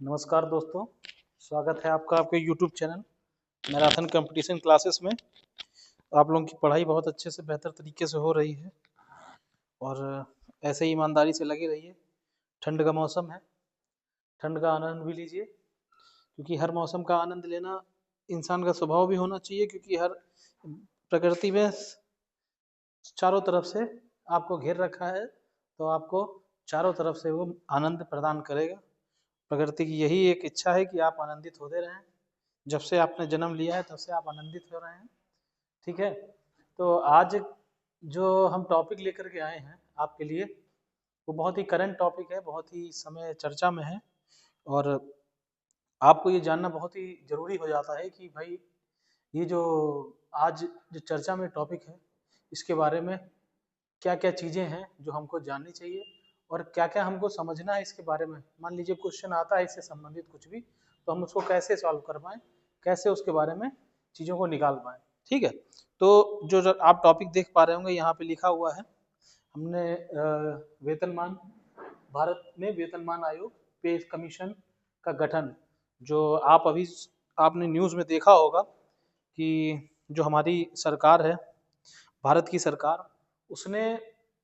नमस्कार दोस्तों, स्वागत है आपका आपके YouTube channel marathon competition classes में। आप लोगों की पढ़ाई बहुत अच्छे से बेहतर तरीके से हो रही है और ऐसे ही ईमानदारी से लगे रहिए। ठंड का मौसम है, ठंड का आनंद भी लीजिए क्योंकि हर मौसम का आनंद लेना इंसान का स्वभाव भी होना चाहिए, क्योंकि हर प्रकृति में चारों तरफ से आपको घेर रखा है तो आपको चारों तरफ से वो आनंद प्रदान करेगा। प्रकृति की यही एक इच्छा है कि आप आनंदित होते रहें। जब से आपने जन्म लिया है तब से आप आनंदित हो रहे हैं। ठीक है, तो आज जो हम टॉपिक लेकर के आए हैं आपके लिए वो बहुत ही करंट टॉपिक है, बहुत ही समय चर्चा में है और आपको ये जानना बहुत ही ज़रूरी हो जाता है कि भाई ये जो आज जो चर्चा में टॉपिक है इसके बारे में क्या क्या चीज़ें हैं जो हमको जाननी चाहिए और क्या क्या हमको समझना है इसके बारे में। मान लीजिए क्वेश्चन आता है इससे संबंधित कुछ भी, तो हम उसको कैसे सॉल्व कर पाएँ, कैसे उसके बारे में चीज़ों को निकाल पाएँ। ठीक है, तो जो आप टॉपिक देख पा रहे होंगे यहाँ पे लिखा हुआ है, हमने वेतनमान, भारत में वेतनमान आयोग, पे कमीशन का गठन, जो आपने न्यूज़ में देखा होगा कि जो हमारी सरकार है, भारत की सरकार, उसने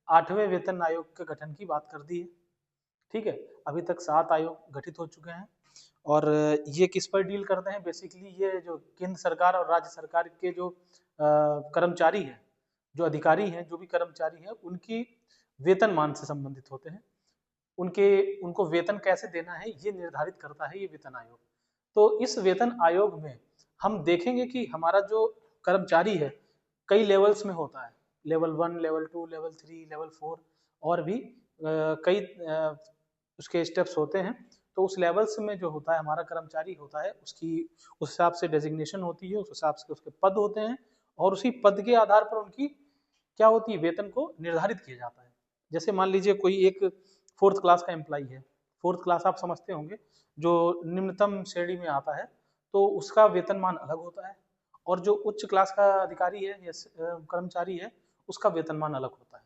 8वें वेतन आयोग के गठन की बात कर दी है। ठीक है, अभी तक 7 आयोग गठित हो चुके हैं और ये किस पर डील करते हैं, बेसिकली ये जो केंद्र सरकार और राज्य सरकार के जो कर्मचारी हैं, जो अधिकारी हैं, जो भी कर्मचारी हैं, उनकी वेतनमान से संबंधित होते हैं। उनको वेतन कैसे देना है ये निर्धारित करता है ये वेतन आयोग। तो इस वेतन आयोग में हम देखेंगे कि हमारा जो कर्मचारी है कई लेवल्स में होता है, लेवल 1, लेवल 2, लेवल 3, लेवल 4 और भी कई उसके स्टेप्स होते हैं। तो उस लेवल्स में जो होता है हमारा कर्मचारी होता है, उसकी उस हिसाब से डेजिग्नेशन होती है, उस हिसाब से उसके पद होते हैं और उसी पद के आधार पर उनकी क्या होती है, वेतन को निर्धारित किया जाता है। जैसे मान लीजिए कोई एक 4th क्लास का एम्प्लॉई है, 4th क्लास आप समझते होंगे, जो निम्नतम श्रेणी में आता है, तो उसका वेतनमान अलग होता है और जो उच्च क्लास का अधिकारी है या कर्मचारी है उसका वेतनमान अलग होता है।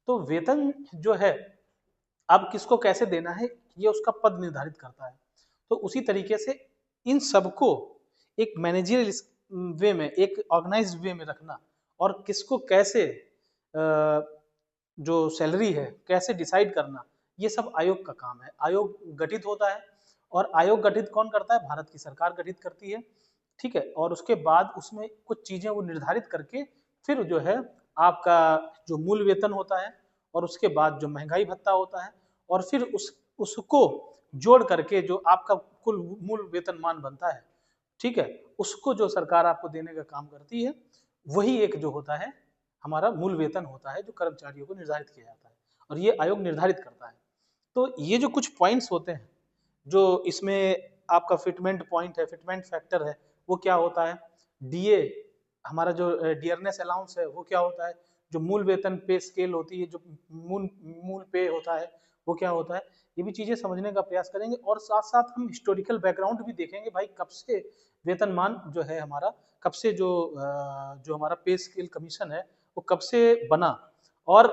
तो वेतन जो है अब किसको कैसे देना है ये उसका पद निर्धारित करता है। तो उसी तरीके से इन सबको एक मैनेजरियल वे में, एक ऑर्गेनाइज्ड वे में रखना और किसको कैसे जो सैलरी है कैसे डिसाइड करना, ये सब आयोग का काम है। आयोग गठित होता है और आयोग गठित कौन करता है, भारत की सरकार गठित करती है। ठीक है, और उसके बाद उसमें कुछ चीजें वो निर्धारित करके फिर जो है आपका जो मूल वेतन होता है और उसके बाद जो महंगाई भत्ता होता है और फिर उसको जोड़ करके जो आपका कुल मूल वेतनमान बनता है, ठीक है, उसको जो सरकार आपको देने का काम करती है, वही एक जो होता है हमारा मूल वेतन होता है जो कर्मचारियों को निर्धारित किया जाता है और ये आयोग निर्धारित करता है। तो ये जो कुछ पॉइंट्स होते हैं जो इसमें आपका फिटमेंट पॉइंट है, फिटमेंट फैक्टर है, वो क्या होता है, डीए, हमारा जो डियरनेस अलाउंस है वो क्या होता है, जो मूल वेतन पे स्केल होती है, जो मूल मूल पे होता है वो क्या होता है, ये भी चीजें समझने का प्रयास करेंगे और साथ साथ हम हिस्टोरिकल बैकग्राउंड भी देखेंगे, भाई कब से वेतनमान जो है हमारा, कब से जो हमारा पे स्केल कमीशन है वो कब से बना और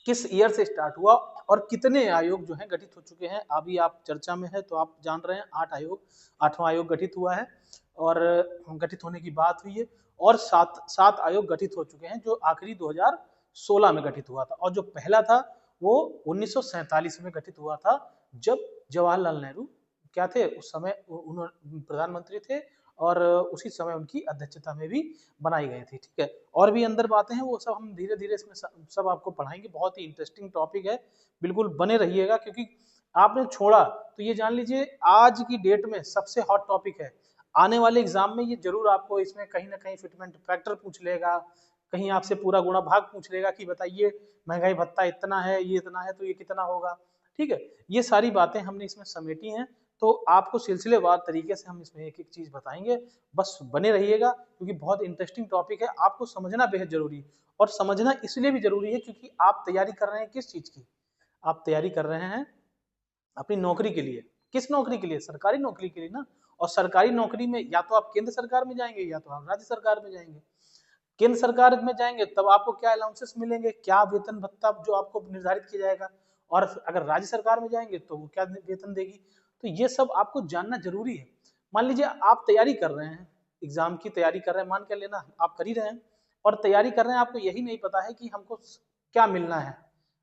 किस ईयर से स्टार्ट हुआ और कितने आयोग जो हैं गठित हो चुके हैं। अभी आप चर्चा में है तो आप जान रहे हैं 8वां आयोग गठित हुआ है और गठित होने की बात हुई है और 7 आयोग गठित हो चुके हैं, जो आखिरी 2016 में गठित हुआ था और जो पहला था वो 1947 में गठित हुआ था, जब जवाहरलाल नेहरू क्या थे उस समय, उन्होंने प्रधानमंत्री थे और उसी समय उनकी अध्यक्षता में भी बनाई गई थी। ठीक है, और भी अंदर बातें हैं वो सब हम धीरे धीरे इसमें सब आपको पढ़ाएंगे। बहुत ही इंटरेस्टिंग टॉपिक है, बिल्कुल बने रहिएगा क्योंकि आपने छोड़ा तो ये जान लीजिए आज की डेट में सबसे हॉट टॉपिक है। आने वाले एग्जाम में ये जरूर आपको इसमें कहीं ना कहीं फिटमेंट फैक्टर पूछ लेगा, कहीं आपसे पूरा गुणा भाग पूछ लेगा कि बताइए महंगाई भत्ता इतना है, ये इतना है तो ये कितना होगा। ठीक है, ये सारी बातें हमने इसमें समेटी हैं, तो आपको सिलसिलेवार तरीके से हम इसमें एक एक चीज बताएंगे, बस बने रहिएगा क्योंकि बहुत इंटरेस्टिंग टॉपिक है, आपको समझना बेहद जरूरी है और समझना इसलिए भी जरूरी है क्योंकि आप तैयारी कर रहे हैं किस चीज की, आप तैयारी कर रहे हैं अपनी नौकरी के लिए। किस नौकरी के लिए, सरकारी नौकरी के लिए ना। और सरकारी नौकरी में या तो आप केंद्र सरकार में जाएंगे या तो आप राज्य सरकार में जाएंगे। केंद्र सरकार में जाएंगे तब आपको क्या अलाउंसेस मिलेंगे, क्या वेतन भत्ता जो आपको निर्धारित किया जाएगा, और अगर राज्य सरकार में जाएंगे तो वो क्या वेतन देगी। तो ये सब आपको जानना जरूरी है। मान लीजिए आप तैयारी कर रहे हैं, एग्जाम की तैयारी कर रहे हैं, मान के लेना आप कर ही रहे हैं और तैयारी कर रहे हैं, आपको यही नहीं पता है कि हमको क्या मिलना है,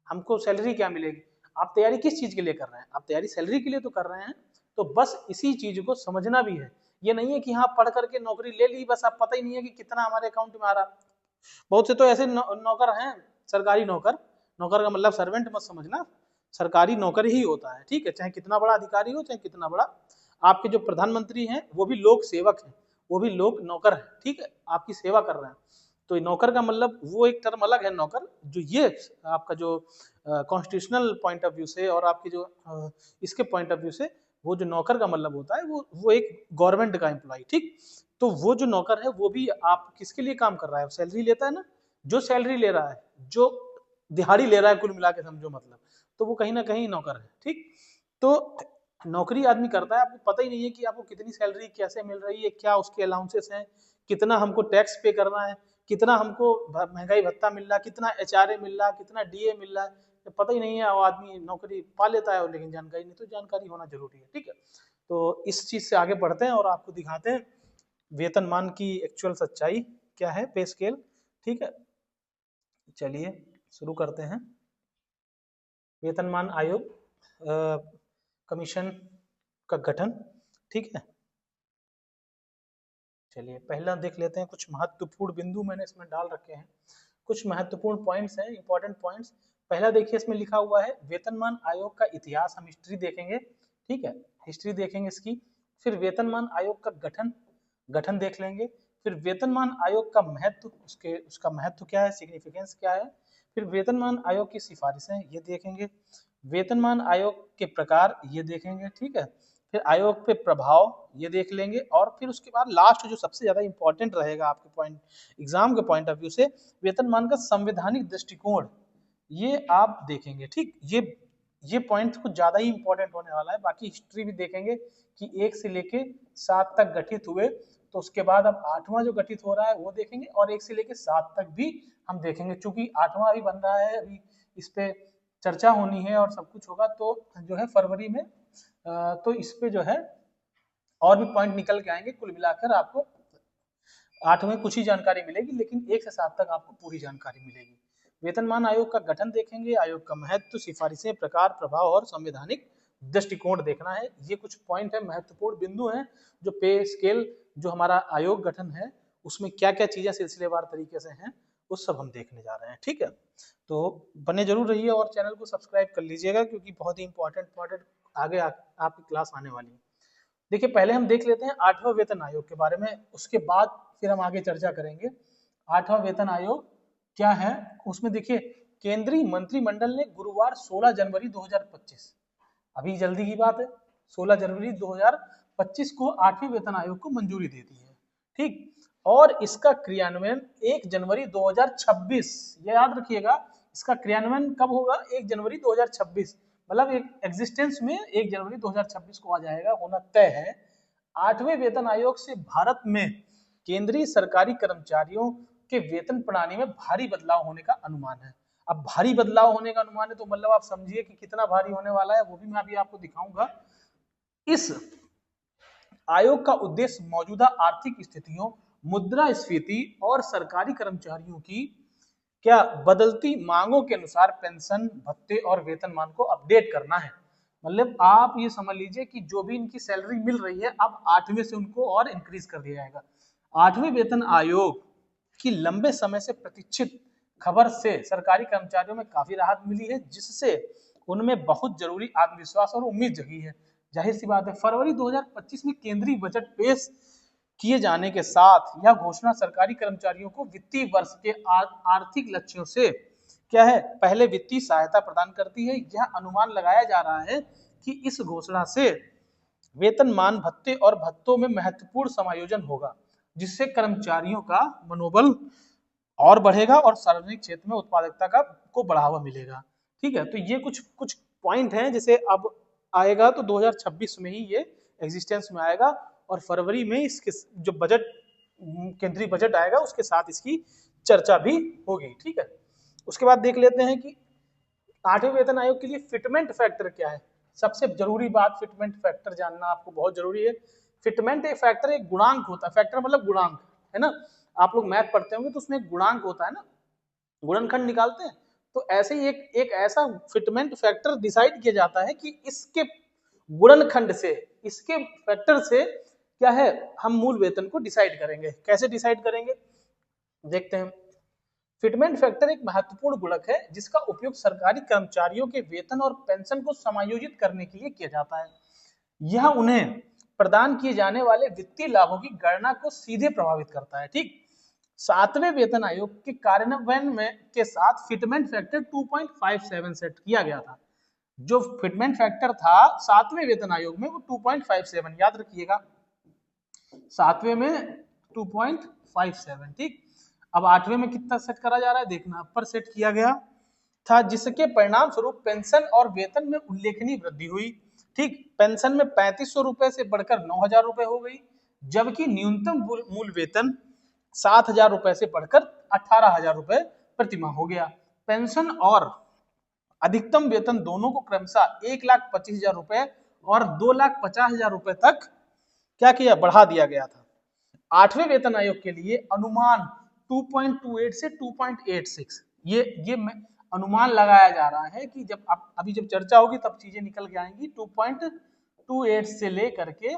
हमको सैलरी क्या मिलेगी। आप तैयारी किस चीज के लिए कर रहे हैं? आप तैयारी सैलरी के लिए तो कर रहे हैं। तो बस इसी चीज को समझना भी है। ये नहीं है कि हाँ पढ़ करके नौकरी ले ली, बस आप पता ही नहीं है कि कितना हमारे अकाउंट में आ रहा। बहुत से तो ऐसे नौकर हैं, सरकारी नौकर, नौकर का मतलब सर्वेंट मत समझना, सरकारी नौकर ही होता है, ठीक है, चाहे कितना बड़ा अधिकारी हो, चाहे कितना बड़ा आपके जो प्रधानमंत्री हैं वो भी लोक सेवक हैं, वो भी लोक नौकर है, ठीक है, आपकी सेवा कर रहे हैं। तो नौकर का मतलब वो एक टर्म अलग है नौकर, जो ये आपका जो कॉन्स्टिट्यूशनल पॉइंट ऑफ व्यू से और आपकी जो इसके पॉइंट ऑफ व्यू से वो जो नौकर का मतलब होता है वो एक गवर्नमेंट का एम्प्लॉय, ठीक। तो वो जो नौकर है वो भी आप किसके लिए काम कर रहा है? सैलरी लेता है ना, जो सैलरी ले रहा है, जो दिहाड़ी ले रहा है, कुल मिला के समझो मतलब, तो वो कहीं ना कहीं नौकर है, ठीक। तो नौकरी आदमी करता है, आपको पता ही नहीं है कि आपको कितनी सैलरी कैसे मिल रही है, क्या उसके अलाउंसेस हैं, कितना हमको टैक्स पे करना है, कितना हमको महंगाई भत्ता मिल रहा है, कितना एचआरए मिल रहा है, कितना डीए मिल रहा है, तो पता ही नहीं है। वो आदमी नौकरी पा लेता है लेकिन जानकारी नहीं, तो जानकारी होना जरूरी है, ठीक है। तो इस चीज से आगे बढ़ते हैं और आपको दिखाते हैं वेतनमान की एक्चुअल सच्चाई क्या है, पे स्केल, ठीक है। चलिए शुरू करते हैं। वेतनमान आयोग कमीशन का गठन, ठीक है। चलिए पहला देख लेते हैं, कुछ महत्वपूर्ण बिंदु मैंने इसमें डाल रखे हैं, कुछ महत्वपूर्ण पॉइंट्स हैं, इंपॉर्टेंट पॉइंट्स। पहला देखिए इसमें लिखा हुआ है वेतनमान आयोग का इतिहास, हम हिस्ट्री देखेंगे, ठीक है, हिस्ट्री देखेंगे इसकी। फिर वेतनमान आयोग का गठन, गठन देख लेंगे। फिर वेतनमान आयोग का महत्व, उसका महत्व क्या है, सिग्निफिकेंस क्या है। फिर वेतनमान आयोग की सिफारिशें ये देखेंगे। वेतनमान आयोग के प्रकार ये देखेंगे, ठीक है। फिर आयोग पे प्रभाव ये देख लेंगे और फिर उसके बाद लास्ट जो सबसे ज्यादा इंपॉर्टेंट रहेगा आपके पॉइंट, एग्जाम के पॉइंट ऑफ व्यू से, वेतनमान का संवैधानिक दृष्टिकोण ये आप देखेंगे, ठीक। ये पॉइंट कुछ ज्यादा ही इंपॉर्टेंट होने वाला है। बाकी हिस्ट्री भी देखेंगे कि 1 से लेके 7 तक गठित हुए, तो उसके बाद अब 8वां जो गठित हो रहा है वो देखेंगे और 1 से लेके 7 तक भी हम देखेंगे, चूंकि 8वां अभी बन रहा है, अभी इस पे चर्चा होनी है और सब कुछ होगा, तो जो है फरवरी में तो इस पे जो है और भी पॉइंट निकल के आएंगे। कुल मिलाकर आपको 8 में कुछ ही जानकारी मिलेगी, लेकिन 1 से 7 तक आपको पूरी जानकारी मिलेगी। वेतनमान आयोग का गठन देखेंगे, आयोग का महत्व, सिफारिशें, प्रकार, प्रभाव और संवैधानिक दृष्टिकोण देखना है। ये कुछ पॉइंट है, महत्वपूर्ण बिंदु हैं, जो पे स्केल जो हमारा आयोग गठन है उसमें क्या क्या चीजें सिलसिलेवार तरीके से हैं वो सब हम देखने जा रहे हैं, ठीक है। तो बने जरूर रहिए और चैनल को सब्सक्राइब कर लीजिएगा, क्योंकि बहुत ही इंपॉर्टेंट आगे आपकी क्लास आने वाली है। देखिए पहले हम देख लेते हैं 8वां वेतन आयोग के बारे में, उसके बाद फिर हम आगे चर्चा करेंगे। 8वां वेतन आयोग क्या है, उसमें देखिए केंद्रीय मंत्रिमंडल ने गुरुवार 16 जनवरी 2025, अभी जल्दी की बात है, 16 जनवरी 2025 को 8वें वेतन आयोग को मंजूरी दे दी है, ठीक। और इसका क्रियान्वयन 1 जनवरी 2026, ये याद रखिएगा, इसका क्रियान्वयन कब होगा? 1 जनवरी 2026, मतलब एक एग्जिस्टेंस में 1 जनवरी 2026 को आ जाएगा, होना तय है। 8वें वेतन आयोग से भारत में केंद्रीय सरकारी कर्मचारियों के वेतन प्रणाली में भारी बदलाव होने का अनुमान है। अब भारी बदलाव होने का अनुमान है तो मतलब आप समझिए कि कितना भारी होने वाला है, वो भी मैं अभी आपको दिखाऊंगा। इस आयोग का उद्देश्य मौजूदा आर्थिक स्थितियों, मुद्रास्फीति और सरकारी कर्मचारियों की क्या बदलती मांगों के अनुसार पेंशन, भत्ते और वेतनमान को अपडेट करना है। मतलब आप ये समझ लीजिए कि जो भी इनकी सैलरी मिल रही है अब 8वें से उनको और इंक्रीज कर दिया जाएगा। 8वें वेतन आयोग की लंबे समय से प्रतीक्षित खबर से सरकारी कर्मचारियों में काफी राहत मिली है, जिससे उनमें बहुत जरूरी आत्मविश्वास और उम्मीद जगी है। जाहिर सी बात है, फरवरी 2025 में केंद्रीय बजट पेश किए जाने के साथ यह घोषणा सरकारी कर्मचारियों को वित्तीय वर्ष के आर्थिक लक्ष्यों से क्या है, पहले वित्तीय सहायता प्रदान करती है। यह अनुमान लगाया जा रहा है कि इस घोषणा से वेतनमान, भत्ते और भत्तों में महत्वपूर्ण समायोजन होगा, जिससे कर्मचारियों का मनोबल और बढ़ेगा और सार्वजनिक क्षेत्र में उत्पादकता का को बढ़ावा मिलेगा, ठीक है। तो ये कुछ कुछ पॉइंट हैं, जैसे अब आएगा तो 2026 में ही ये एग्जिस्टेंस में आएगा और फरवरी में इसके जो बजट, केंद्रीय बजट आएगा उसके साथ इसकी चर्चा भी होगी, ठीक है। उसके बाद देख लेते हैं कि 8वें वेतन आयोग के लिए फिटमेंट फैक्टर क्या है। सबसे जरूरी बात फिटमेंट फैक्टर जानना आपको बहुत जरूरी है। फिटमेंट एक फैक्टर एक गुणांक होता है, फैक्टर मतलब गुणांक, है ना। आप लोग मैथ पढ़ते होंगे तो उसमें एक गुणांक होता है ना, गुणनखंड निकालते हैं। तो ऐसे ही एक ऐसा फिटमेंट फैक्टर डिसाइड किया जाता है कि इसके गुणनखंड से, इसके फैक्टर से क्या है, हम मूल वेतन को डिसाइड करेंगे। कैसे डिसाइड करेंगे देखते हैं। फिटमेंट फैक्टर एक महत्वपूर्ण गुणक है जिसका उपयोग सरकारी कर्मचारियों के वेतन और पेंशन को समायोजित करने के लिए किया जाता है। यह उन्हें प्रदान किए जाने वाले वित्तीय लाभों की गणना को सीधे प्रभावित करता है। ठीक, सातवें वेतन आयोग के कार्यान्वयन में के साथ फिटमेंट फैक्टर 2.57 सेट किया गया था। जो फिटमेंट फैक्टर था सातवें वेतन आयोग में वो 2.57, याद रखिएगा, सातवें में 2.57। ठीक, अब आठवें में कितना सेट करा जा रहा है देखना, अपर सेट किया गया था, जिसके परिणाम स्वरूप पेंशन और वेतन में उल्लेखनीय वृद्धि हुई। ठीक, पेंशन में 3500 रुपए से बढ़कर 9000 रुपए हो गई, जबकि न्यूनतम मूल वेतन 7000 रुपए से बढ़कर 18000 रुपए प्रतिमाह हो गया। पेंशन और अधिकतम वेतन दोनों को क्रमशः 1,25,000 रुपए और 2,50,000 रुपए तक क्या किया, बढ़ा दिया गया था। आठवें वेतन आयोग के लिए अनुमान 2.28 से 2.86, ये अनुमान लगाया जा रहा है कि जब अभी जब चर्चा होगी तब चीजें निकल के आएंगी। 2.28 से लेकर के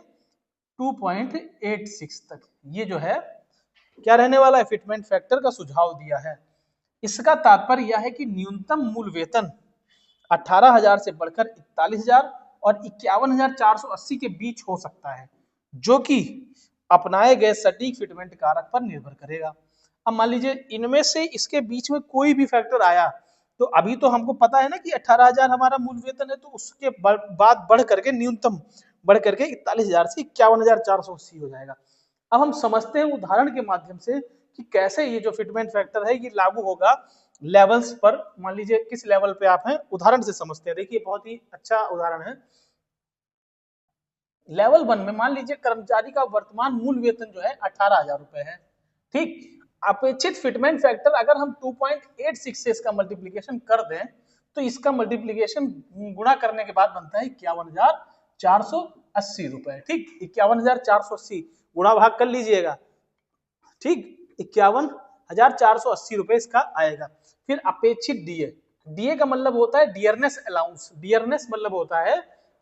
2.86 तक ये जो है क्या रहने वाला है, फिटमेंट फैक्टर का सुझाव दिया है। इसका तात्पर्य यह है कि न्यूनतम मूल वेतन 18,000 से बढ़कर 41,000 और 51,480 के बीच हो सकता है, जो कि अपनाए गए सटीक फिटमेंट कारक पर निर्भर करेगा। अब मान लीजिए इनमें से इसके बीच में कोई भी फैक्टर आया, तो अभी तो हमको पता है ना कि 18,000 हमारा मूल वेतन है, तो उसके बाद बढ़ करके न्यूनतम बढ़ करके 41,000 से 51,480 हो जाएगा। अब हम समझते हैं उदाहरण के माध्यम से कि कैसे ये जो फिटमेंट फैक्टर है ये लागू होगा लेवल्स पर। मान लीजिए किस लेवल पे आप हैं, उदाहरण से समझते हैं। देखिए बहुत ही अच्छा उदाहरण है। लेवल 1 में मान लीजिए कर्मचारी का वर्तमान मूल वेतन जो है 18,000 रुपए है। ठीक, अपेक्षित फिटमेंट फैक्टर अगर हम 2.86 से इसका मल्टीप्लीकेशन कर दें तो इसका मल्टीप्लीकेशन गुणा करने के बाद बनता है 51,480 रुपए। ठीक, 51,480 गुणा भाग कर लीजिएगा। ठीक, 51,480 रुपए इसका आएगा। फिर अपेक्षित डीए, डीए का मतलब होता है डियरनेस अलाउंस। डियरनेस मतलब होता है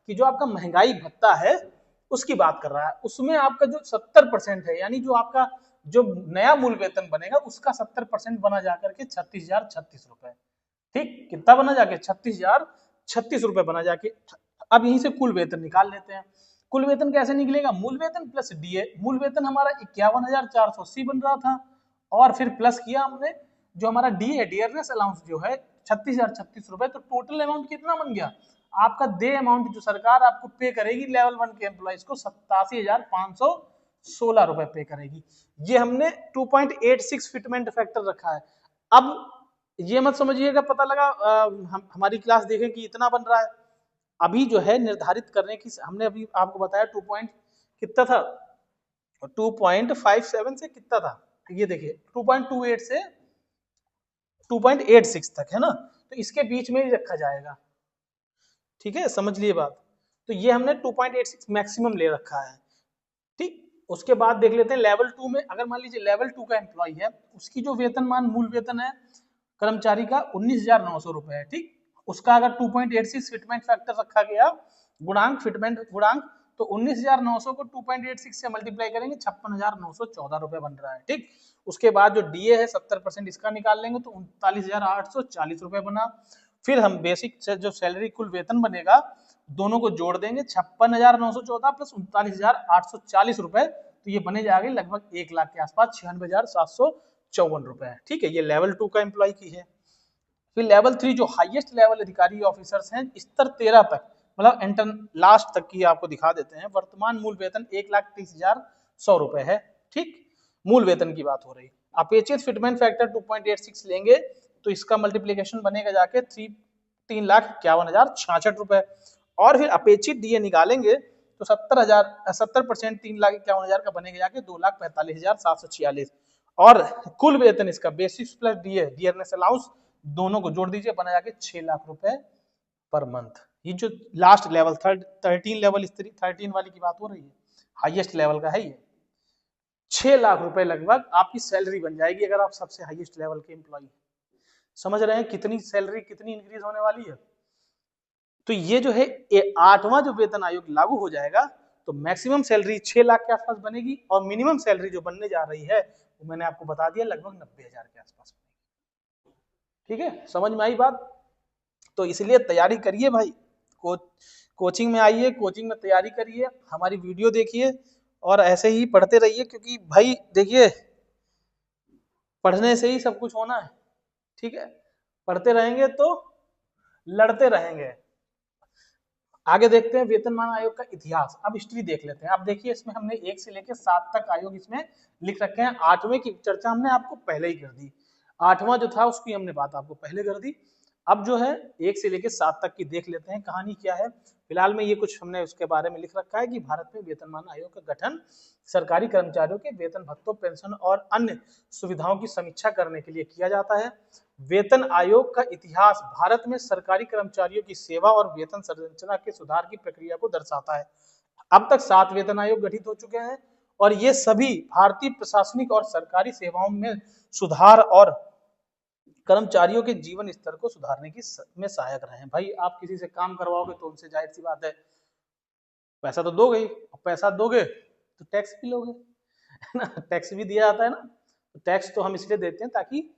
कि जो आपका महंगाई भत्ता है उसकी बात कर रहा है, उसमें आपका जो 70% है, यानी जो आपका जो नया मूल वेतन बनेगा उसका 70% बना जाकर के 36,036 रुपए। ठीक, कितना बना जाके 36,036 रुपए बना जाके। अब यहीं से कुल वेतन निकाल लेते हैं। कुल वेतन कैसे निकलेगा, मूल वेतन प्लस डीए। मूल वेतन हमारा 51,480 बन रहा था और फिर प्लस किया हमने जो हमारा डीए, डियरनेस अलाउंस जो है 36,036 रुपए, तो टोटल अमाउंट कितना बन गया आपका, दे अमाउंट जो सरकार आपको पे करेगी लेवल 1 के एम्प्लॉइज को 87,516 रुपए पे करेगी। ये हमने 2.86 फिटमेंट फैक्टर रखा है। अब ये मत समझिएगा पता लगा हमारी क्लास देखें कि इतना बन रहा है। अभी जो है निर्धारित करने की हमने अभी आपको बताया 2 पॉइंट कितना था, 2.57 से कितना था, ये देखिए 2.28 से 2.86 तक है ना, तो इसके बीच में ही रखा जाएगा। ठीक है, समझ लिए बात। तो ये हमने 2.86 मैक्सिमम ले रखा है। ठीक, उसके बाद देख लेते हैं लेवल 2 में। अगर मान लीजिए लेवल 2 का एम्प्लॉय है, उसकी जो वेतनमान मूल वेतन है कर्मचारी का 19,900 रुपए है। ठीक, उसका अगर 2.86 फिटमेंट फैक्टर रखा गया, गुणांक फिटमेंट गुणांक, तो 19,900 को 2.86 से मल्टीप्लाई करेंगे 56,914 रुपए बन रहा है। ठीक, उसके बाद जो डीए है 70% इसका निकाल लेंगे तो 39,840 रुपए बना। फिर हम बेसिक से जो सैलरी कुल वेतन बनेगा दोनों को जोड़ देंगे 56,914 प्लस 39,840 रुपए, तो ये बने जाएंगे लगभग 1 लाख के आसपास 96,754 रुपए है। ठीक है, ये लेवल 2 का एम्प्लॉय की है। फिर लेवल 3 जो हाईएस्ट लेवल अधिकारी ऑफिसर्स हैं स्तर 13 तक, मतलब इंटर लास्ट तक की आपको दिखा देते हैं। वर्तमान मूल वेतन 1,30,100 रुपए है। ठीक, मूल वेतन की बात हो रही। अपेक्षित फिटमेंट फैक्टर 2.86 लेंगे तो इसका मल्टीप्लीकेशन बनेगा जाके 3,51,066 रुपए, और फिर अपेक्षित डीए निकालेंगे तो 70% 3,51,000 का बनेगा जाके 2,45,746, और कुल वेतन इसका basics plus DA dearness allowance दोनों को जोड़ दीजिए बना जाके 6 लाख रुपए पर मंथ। ये जो लास्ट लेवल 13 लेवल 13 वाली की बात हो रही है, हाईएस्ट लेवल का है ये। 6 लाख रुपए लगभग आपकी सैलरी बन जाएगी अगर आप सबसे हाईएस्ट लेवल के एम्प्लॉय। समझ रहे हैं कितनी सैलरी कितनी इंक्रीज होने वाली है। तो ये जो है 8वां जो वेतन आयोग लागू हो जाएगा तो मैक्सिमम सैलरी 6 लाख के आसपास बनेगी और मिनिमम सैलरी जो बनने जा रही है वो मैंने आपको बता दिया लगभग 90,000 के आसपास बनेगी। ठीक है, समझ में आई बात। तो इसलिए तैयारी करिए भाई, कोचिंग में आइए, कोचिंग में तैयारी करिए, हमारी वीडियो देखिए और ऐसे ही पढ़ते रहिए, क्योंकि भाई देखिए पढ़ने से ही सब कुछ होना है। ठीक है, पढ़ते रहेंगे तो लड़ते रहेंगे। आगे देखते हैं वेतनमान आयोग का इतिहास। अब हिस्ट्री देख लेते हैं। अब देखिए इसमें हमने 1 से लेकर 7 तक आयोग इसमें लिख रखे हैं। 8वें की चर्चा हमने आपको पहले ही कर दी, 8वां जो था उसकी हमने बात आपको पहले कर दी। अब जो है 1 से लेकर 7 तक की देख लेते हैं कहानी क्या है। फिलहाल में ये कुछ हमने उसके बारे में लिख रखा है कि भारत में वेतनमान आयोग का गठन सरकारी कर्मचारियों के वेतन भत्तों, पेंशन और अन्य सुविधाओं की समीक्षा करने के लिए किया जाता है। वेतन आयोग का इतिहास भारत में सरकारी कर्मचारियों की सेवा और वेतन संरचना के सुधार की प्रक्रिया को दर्शाता है। अब तक 7 वेतन आयोग गठित हो चुके हैं और ये सभी भारतीय प्रशासनिक और सरकारी सेवाओं में सुधार और कर्मचारियों के जीवन स्तर को सुधारने की में सहायक रहे हैं। भाई आप किसी से काम करवाओगे तो उनसे जाहिर सी बात है पैसा तो दोगे ही, पैसा दोगे तो टैक्स भी लोगे, है ना, टैक्स भी दिया जाता है ना। तो टैक्स तो हम इसलिए देते हैं ताकि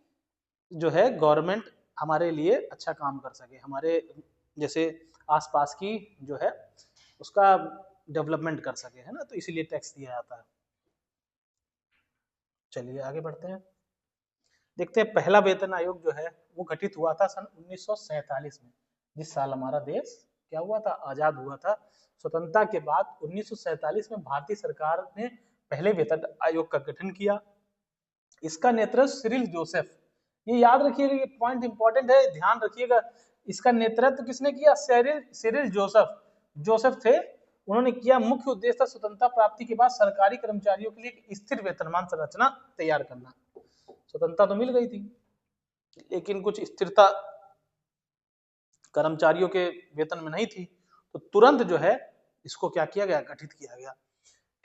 जो है गवर्नमेंट हमारे लिए अच्छा काम कर सके, हमारे जैसे आसपास की जो है उसका डेवलपमेंट कर सके, है ना, तो इसीलिए टैक्स दिया जाता है। चलिए आगे बढ़ते हैं, देखते हैं पहला वेतन आयोग जो है वो गठित हुआ था सन 1947 में, जिस साल हमारा देश क्या हुआ था, आजाद हुआ था। स्वतंत्रता के बाद 1947 में भारतीय सरकार ने पहले वेतन आयोग का गठन किया। इसका नेतृत्व सिरिल जोसेफ, ये याद रखिएगा, ये पॉइंट इंपॉर्टेंट है, ध्यान रखिएगा। इसका नेतृत्व किसने किया? सिरिल जोसेफ, जोसेफ थे, उन्होंने किया। मुख्य उद्देश्य था स्वतंत्रता प्राप्ति के बाद सरकारी कर्मचारियों के लिए एक स्थिर वेतनमान संरचना तैयार करना। स्वतंत्रता तो मिल गई थी लेकिन कुछ स्थिरता कर्मचारियों के वेतन में नहीं थी, तो तुरंत जो है इसको क्या किया गया, गठित किया गया।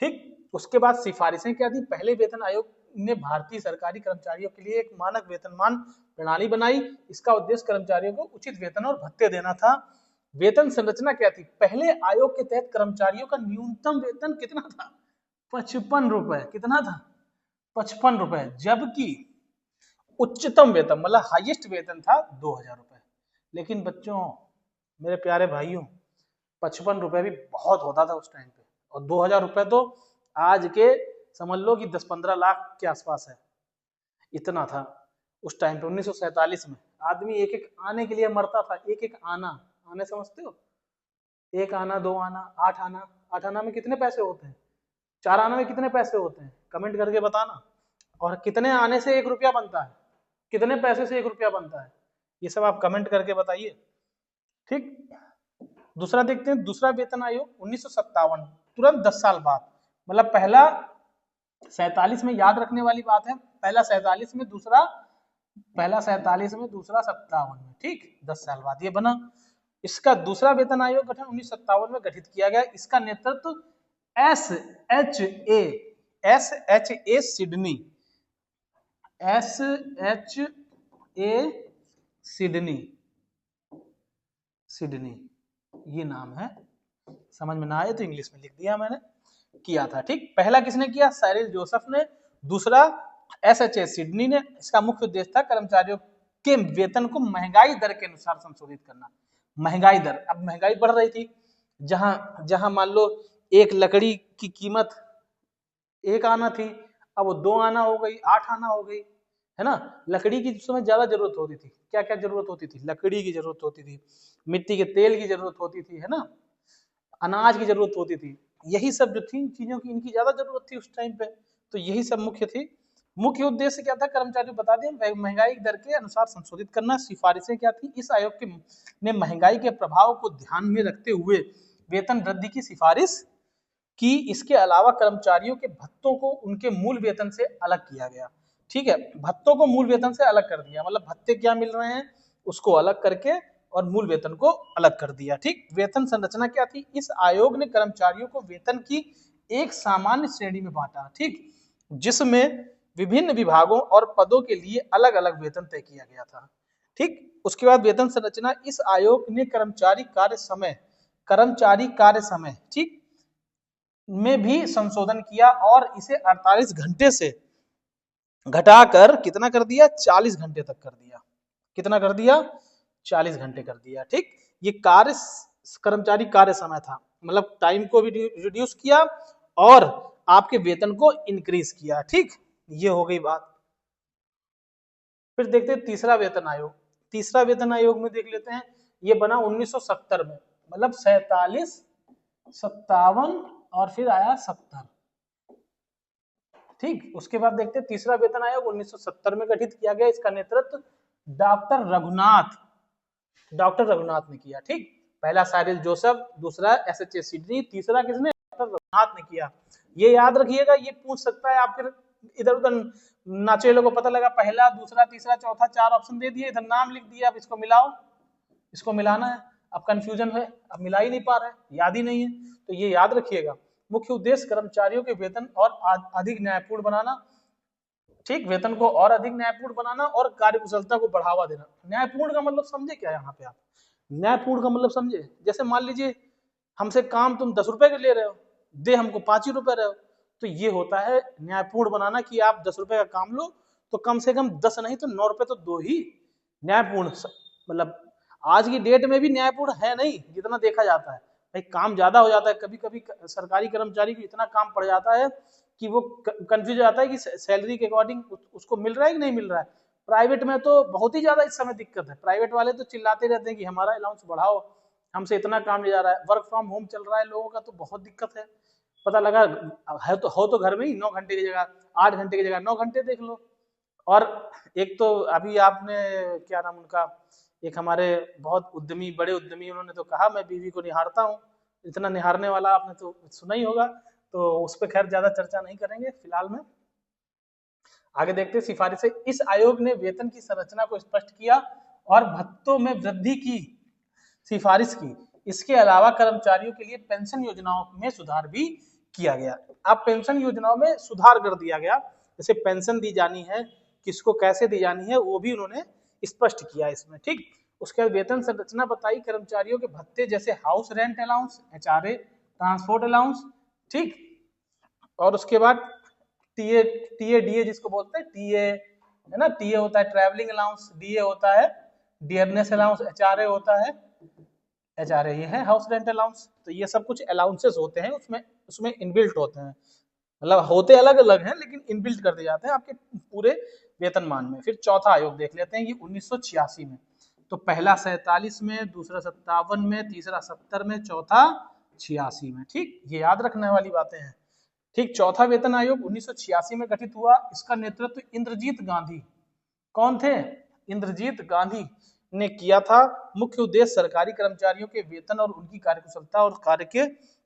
ठीक, उसके बाद सिफारिशें क्या थी? पहले वेतन आयोग ने भारतीय सरकारी कर्मचारियों के लिए एक मानक वेतनमान प्रणाली बनाई। इसका उद्देश्य कर्मचारियों को उचित वेतन और भत्ते देना था। वेतन संरचना क्या थी? पहले आयोग के तहत कर्मचारियों का न्यूनतम वेतन कितना था? 55 रुपए। कितना था? 55 रुपए। जबकि उच्चतम वेतन मतलब हाईएस्ट वेतन था 2000 रुपए। लेकिन बच्चों, मेरे प्यारे भाइयों, 55 रुपए भी बहुत होता था उस टाइम पे, और 2000 रुपए तो आज के समझ लो कि 10-15 लाख के आसपास है, इतना था उस टाइम पे। 1947 में आदमी एक एक आने के लिए मरता था, एक एक आना, आने समझते हो? 1 आना, 2 आना, 8 आना। 8 आना में कितने पैसे होते हैं? 4 आना में कितने पैसे होते हैं? कमेंट करके बताना। और कितने आने से 1 रुपया बनता है? कितने पैसे से 1 रुपया बनता है? ये सब आप कमेंट करके बताइए। ठीक, दूसरा देखते हैं, दूसरा वेतन आयोग 1957, तुरंत 10 साल बाद, मतलब पहला 47 में, याद रखने वाली बात है, पहला 47 में, दूसरा 57 में। ठीक, 10 साल बाद ये बना। इसका दूसरा वेतन आयोग गठन 1957 में गठित किया गया। इसका नेतृत्व SHA सिडनी, सिडनी ये नाम है। समझ में ना आए तो इंग्लिश में लिख दिया मैंने, किया था। ठीक, पहला किसने किया? साइरिल जोसेफ ने। दूसरा SHA सिडनी ने। इसका मुख्य उद्देश्य था कर्मचारियों के वेतन को महंगाई दर के अनुसार संशोधित करना। महंगाई दर, अब महंगाई बढ़ रही थी, जहां मान लो एक लकड़ी की कीमत 1 आना थी, अब वो 2 आना हो गई, 8 आना हो गई, है ना। लकड़ी की उस समय ज्यादा जरूरत होती थी। क्या क्या जरूरत होती थी? लकड़ी की जरूरत होती थी, मिट्टी के तेल की जरूरत होती थी, है ना, अनाज की जरूरत होती थी। यही सब जो थी चीजों की, इनकी ज्यादा जरूरत थी उस टाइम पे, तो यही सब मुख्य थी। मुख्य उद्देश्य क्या था? कर्मचारियों बता दें, महंगाई दर के अनुसार संशोधित करना। सिफारिशें क्या थी? इस आयोग के ने महंगाई के प्रभाव को ध्यान में रखते हुए वेतन वृद्धि की सिफारिश की। इसके अलावा कर्मचारियों के भत्तों को उनके मूल वेतन से अलग किया गया। ठीक है, भत्तों को मूल वेतन से अलग कर दिया, मतलब भत्ते क्या मिल रहे हैं उसको अलग करके और मूल वेतन को अलग कर दिया। ठीक, वेतन संरचना क्या थी? इस आयोग ने कर्मचारियों को वेतन की एक सामान्य श्रेणी में बांटा, ठीक, जिसमें विभिन्न विभागों और पदों के लिए अलग अलग वेतन तय किया गया था। ठीक, उसके बाद वेतन संरचना, इस आयोग ने कर्मचारी कार्य समय ठीक में भी संशोधन किया और इसे 48 घंटे से घटाकर कितना कर दिया? 40 घंटे तक कर दिया। कितना कर दिया? 40 घंटे कर दिया। ठीक, ये कर्मचारी कार्य समय था, मतलब टाइम को भी रिड्यूस किया और आपके वेतन को इंक्रीज किया। ठीक, ये हो गई बात। फिर देखते हैं तीसरा वेतन आयोग। तीसरा वेतन आयोग में देख लेते हैं, ये बना 1970 में, मतलब 47, 57 और फिर आया 70। ठीक, उसके बाद देखते हैं तीसरा वेतन आयोग 1970 में गठित किया गया। इसका नेतृत्व डॉक्टर रघुनाथ ने किया। ठीक, पहला साइरिल जोसेफ, दूसरा SH सिडनी, तीसरा किसने? डॉक्टर रघुनाथ ने किया। ये याद रखिएगा, ये पूछ सकता है आप, फिर इधर उधर नाचेलों को पता लगा पहला, दूसरा, तीसरा, चौथा, 4 ऑप्शन दे दिए, इधर नाम लिख दिया, अब इसको मिलाओ, इसको मिलाना है। अब कंफ्यूजन है, अब मिला ही नहीं पा रहे, याद ही नहीं है, तो ये याद रखिएगा। मुख्य उद्देश्य कर्मचारियों के वेतन और अधिक न्यायपूर्ण बनाना। ठीक, वेतन को और अधिक न्यायपूर्ण बनाना और कार्यकुशलता को बढ़ावा देना। न्यायपूर्ण का मतलब समझे क्या यहाँ पे आप? न्यायपूर्ण का मतलब समझे, जैसे मान लीजिए हमसे काम तुम 10 रुपए के ले रहे हो, दे हमको 5 ही रुपए रहे हो, तो ये होता है न्यायपूर्ण बनाना कि आप 10 रुपए का काम लो तो कम से कम 10 नहीं तो 9 रुपए तो दो ही। न्यायपूर्ण मतलब आज की डेट में भी न्यायपूर्ण है नहीं, जितना देखा जाता है भाई, काम ज्यादा हो जाता है। कभी कभी सरकारी कर्मचारी को इतना काम पड़ जाता है कि वो कंफ्यूज हो जाता है कि सैलरी के अकॉर्डिंग उसको मिल रहा है कि नहीं मिल रहा है। प्राइवेट में तो बहुत ही ज्यादा इस समय दिक्कत है, प्राइवेट वाले तो चिल्लाते रहते हैं कि हमारा अलाउंस बढ़ाओ, हमसे इतना काम ले जा रहा है। वर्क फ्रॉम होम चल रहा है लोगों का, तो बहुत दिक्कत है। पता लगा है तो हो तो घर में ही 9 घंटे की जगह 8 घंटे की जगह 9 घंटे देख लो। और एक तो अभी आपने क्या नाम उनका, एक हमारे बहुत उद्यमी, बड़े उद्यमी, उन्होंने तो कहा मैं बीवी को निहारता हूँ। इतना निहारने वाला आपने तो सुना ही होगा, तो उस पर खैर ज्यादा चर्चा नहीं करेंगे फिलहाल में। आगे देखते हैं सिफारिशें। इस आयोग ने वेतन की संरचना को स्पष्ट किया और भत्तों में वृद्धि की सिफारिश की। इसके अलावा कर्मचारियों के लिए पेंशन योजनाओं में सुधार भी किया गया। अब पेंशन योजनाओं में सुधार कर दिया गया, जैसे पेंशन दी जानी है, किसको कैसे दी जानी है, वो भी उन्होंने स्पष्ट किया इसमें। ठीक, उसके बाद वेतन संरचना बताई। कर्मचारियों के भत्ते जैसे house rent allowance, HRA, transport allowance, ठीक, और उसके बाद टीए DA जिसको बोलते हैं, टीए है ना, टीए होता है ट्रैवलिंग अलाउंस, DA होता है डियरनेस अलाउंस, HRA होता है, HRA ये है हाउस रेंट अलाउंस। तो ये सब कुछ अलाउंसेस होते हैं, उसमें इनबिल्ट होते हैं, मतलब होते अलग अलग हैं लेकिन इनबिल्ट कर दिए जाते हैं आपके पूरे वेतनमान में। फिर चौथा आयोग देख लेते हैं, ये 1986 में। तो पहला 47 में, दूसरा 57 में, तीसरा 70 में, चौथा 86 में। ठीक, ये याद रखने वाली बातें हैं। ठीक, चौथा वेतन आयोग 1986 में गठित हुआ। इसका नेतृत्व इंद्रजीत गांधी, कौन थे? इंद्रजीत गांधी ने किया था। मुख्य उद्देश्य सरकारी कर्मचारियों के वेतन और उनकी कार्यकुशलता और कार्य के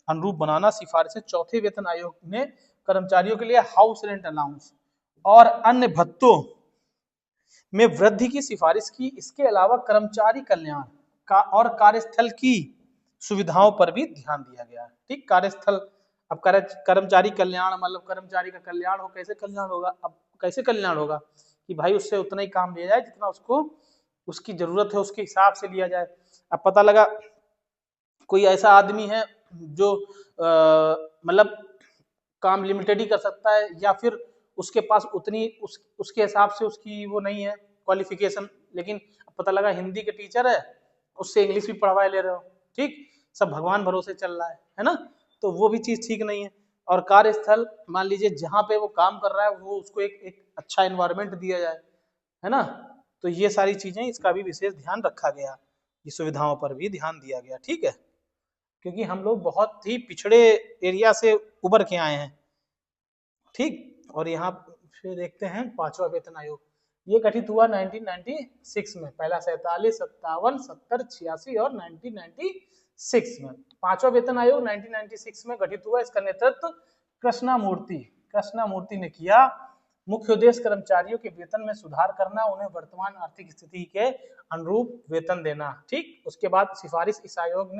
अनुरूप बनाना। सिफारिशें। चौथे वेतन आयोग ने कर्मचारियों के लिए हाउस रेंट अलाउंस और अन्य भत्तों में वृद्धि की सिफारिश की। इसके अलावा कर्मचारी कल्याण का और कार्यस्थल की सुविधाओं पर भी ध्यान दिया गया। ठीक, कार्यस्थल, अब कर्मचारी कल्याण मतलब कर्मचारी का कल्याण हो, कैसे कल्याण होगा? अब कैसे कल्याण होगा कि भाई उससे उतना ही काम लिया जाए जितना उसको उसकी जरूरत है, उसके हिसाब से लिया जाए। अब पता लगा कोई ऐसा आदमी है जो मतलब काम लिमिटेड ही कर सकता है, या फिर उसके पास उतनी उसके हिसाब से उसकी वो नहीं है क्वालिफिकेशन, लेकिन पता लगा हिंदी के टीचर है, उससे इंग्लिश भी पढ़वा ले रहे हो। ठीक, सब भगवान भरोसे चल रहा है ना, तो वो भी चीज ठीक नहीं है। और कार्यस्थल, मान लीजिए जहाँ पे वो काम कर रहा है वो उसको एक अच्छा एनवायरनमेंट दिया जाए, है ना, तो ये सारी चीजें, इसका भी विशेष ध्यान रखा गया, ये सुविधाओं पर भी ध्यान दिया गया। ठीक है, क्योंकि हम लोग बहुत ही पिछड़े एरिया से उभर के आए हैं। ठीक, और यहाँ फिर देखते हैं पांचवा वेतन आयोग। ये गठित हुआ 1996 में। पहला 47, 57, 70, 86 और 1996 में। पांचवा वेतन आयोग 1996 में गठित हुआ। इसका नेतृत्व कृष्णामूर्ति ने किया। मुख्य उद्देश्य कर्मचारियों के वेतन में सुधार करना, उन्हें वर्तमान आर्थिक स्थिति के अनुरूप वेतन देना। ठीक, उसके बाद सिफारिश इस आयोग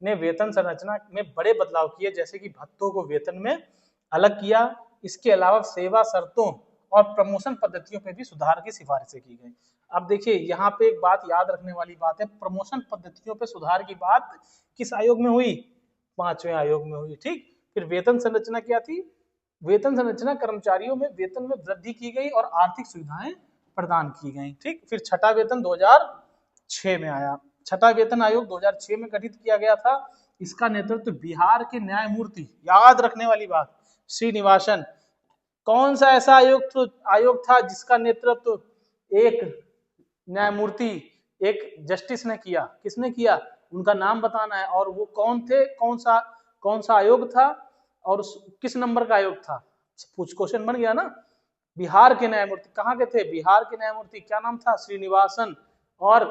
ने वेतन संरचना में बड़े बदलाव किए, जैसे कि भत्तों को वेतन में अलग किया। इसके अलावा सेवा शर्तों और प्रमोशन पद्धतियों में भी सुधार की सिफारिशें की गई। अब देखिए यहाँ पे एक बात याद रखने वाली बात है, प्रमोशन पद्धतियों पे सुधार की बात किस आयोग में हुई? 5वें आयोग में हुई। ठीक, फिर वेतन संरचना क्या थी? वेतन संरचना कर्मचारियों में वेतन में वृद्धि की गई और आर्थिक सुविधाएं प्रदान की गई। ठीक, फिर छठा वेतन 2006 में आया। छठा वेतन आयोग 2006 में गठित किया गया था। इसका नेतृत्व बिहार के न्यायमूर्ति, याद रखने वाली बात, श्रीनिवासन। कौन सा ऐसा आयोग था जिसका नेतृत्व एक न्यायमूर्ति, एक जस्टिस ने किया? किसने किया? उनका नाम बताना है। और वो कौन थे? कौन सा आयोग था और किस नंबर का आयोग था? कुछ क्वेश्चन बन गया ना। बिहार के न्यायमूर्ति। कहाँ के थे? बिहार के न्यायमूर्ति। क्या नाम था? श्रीनिवासन। और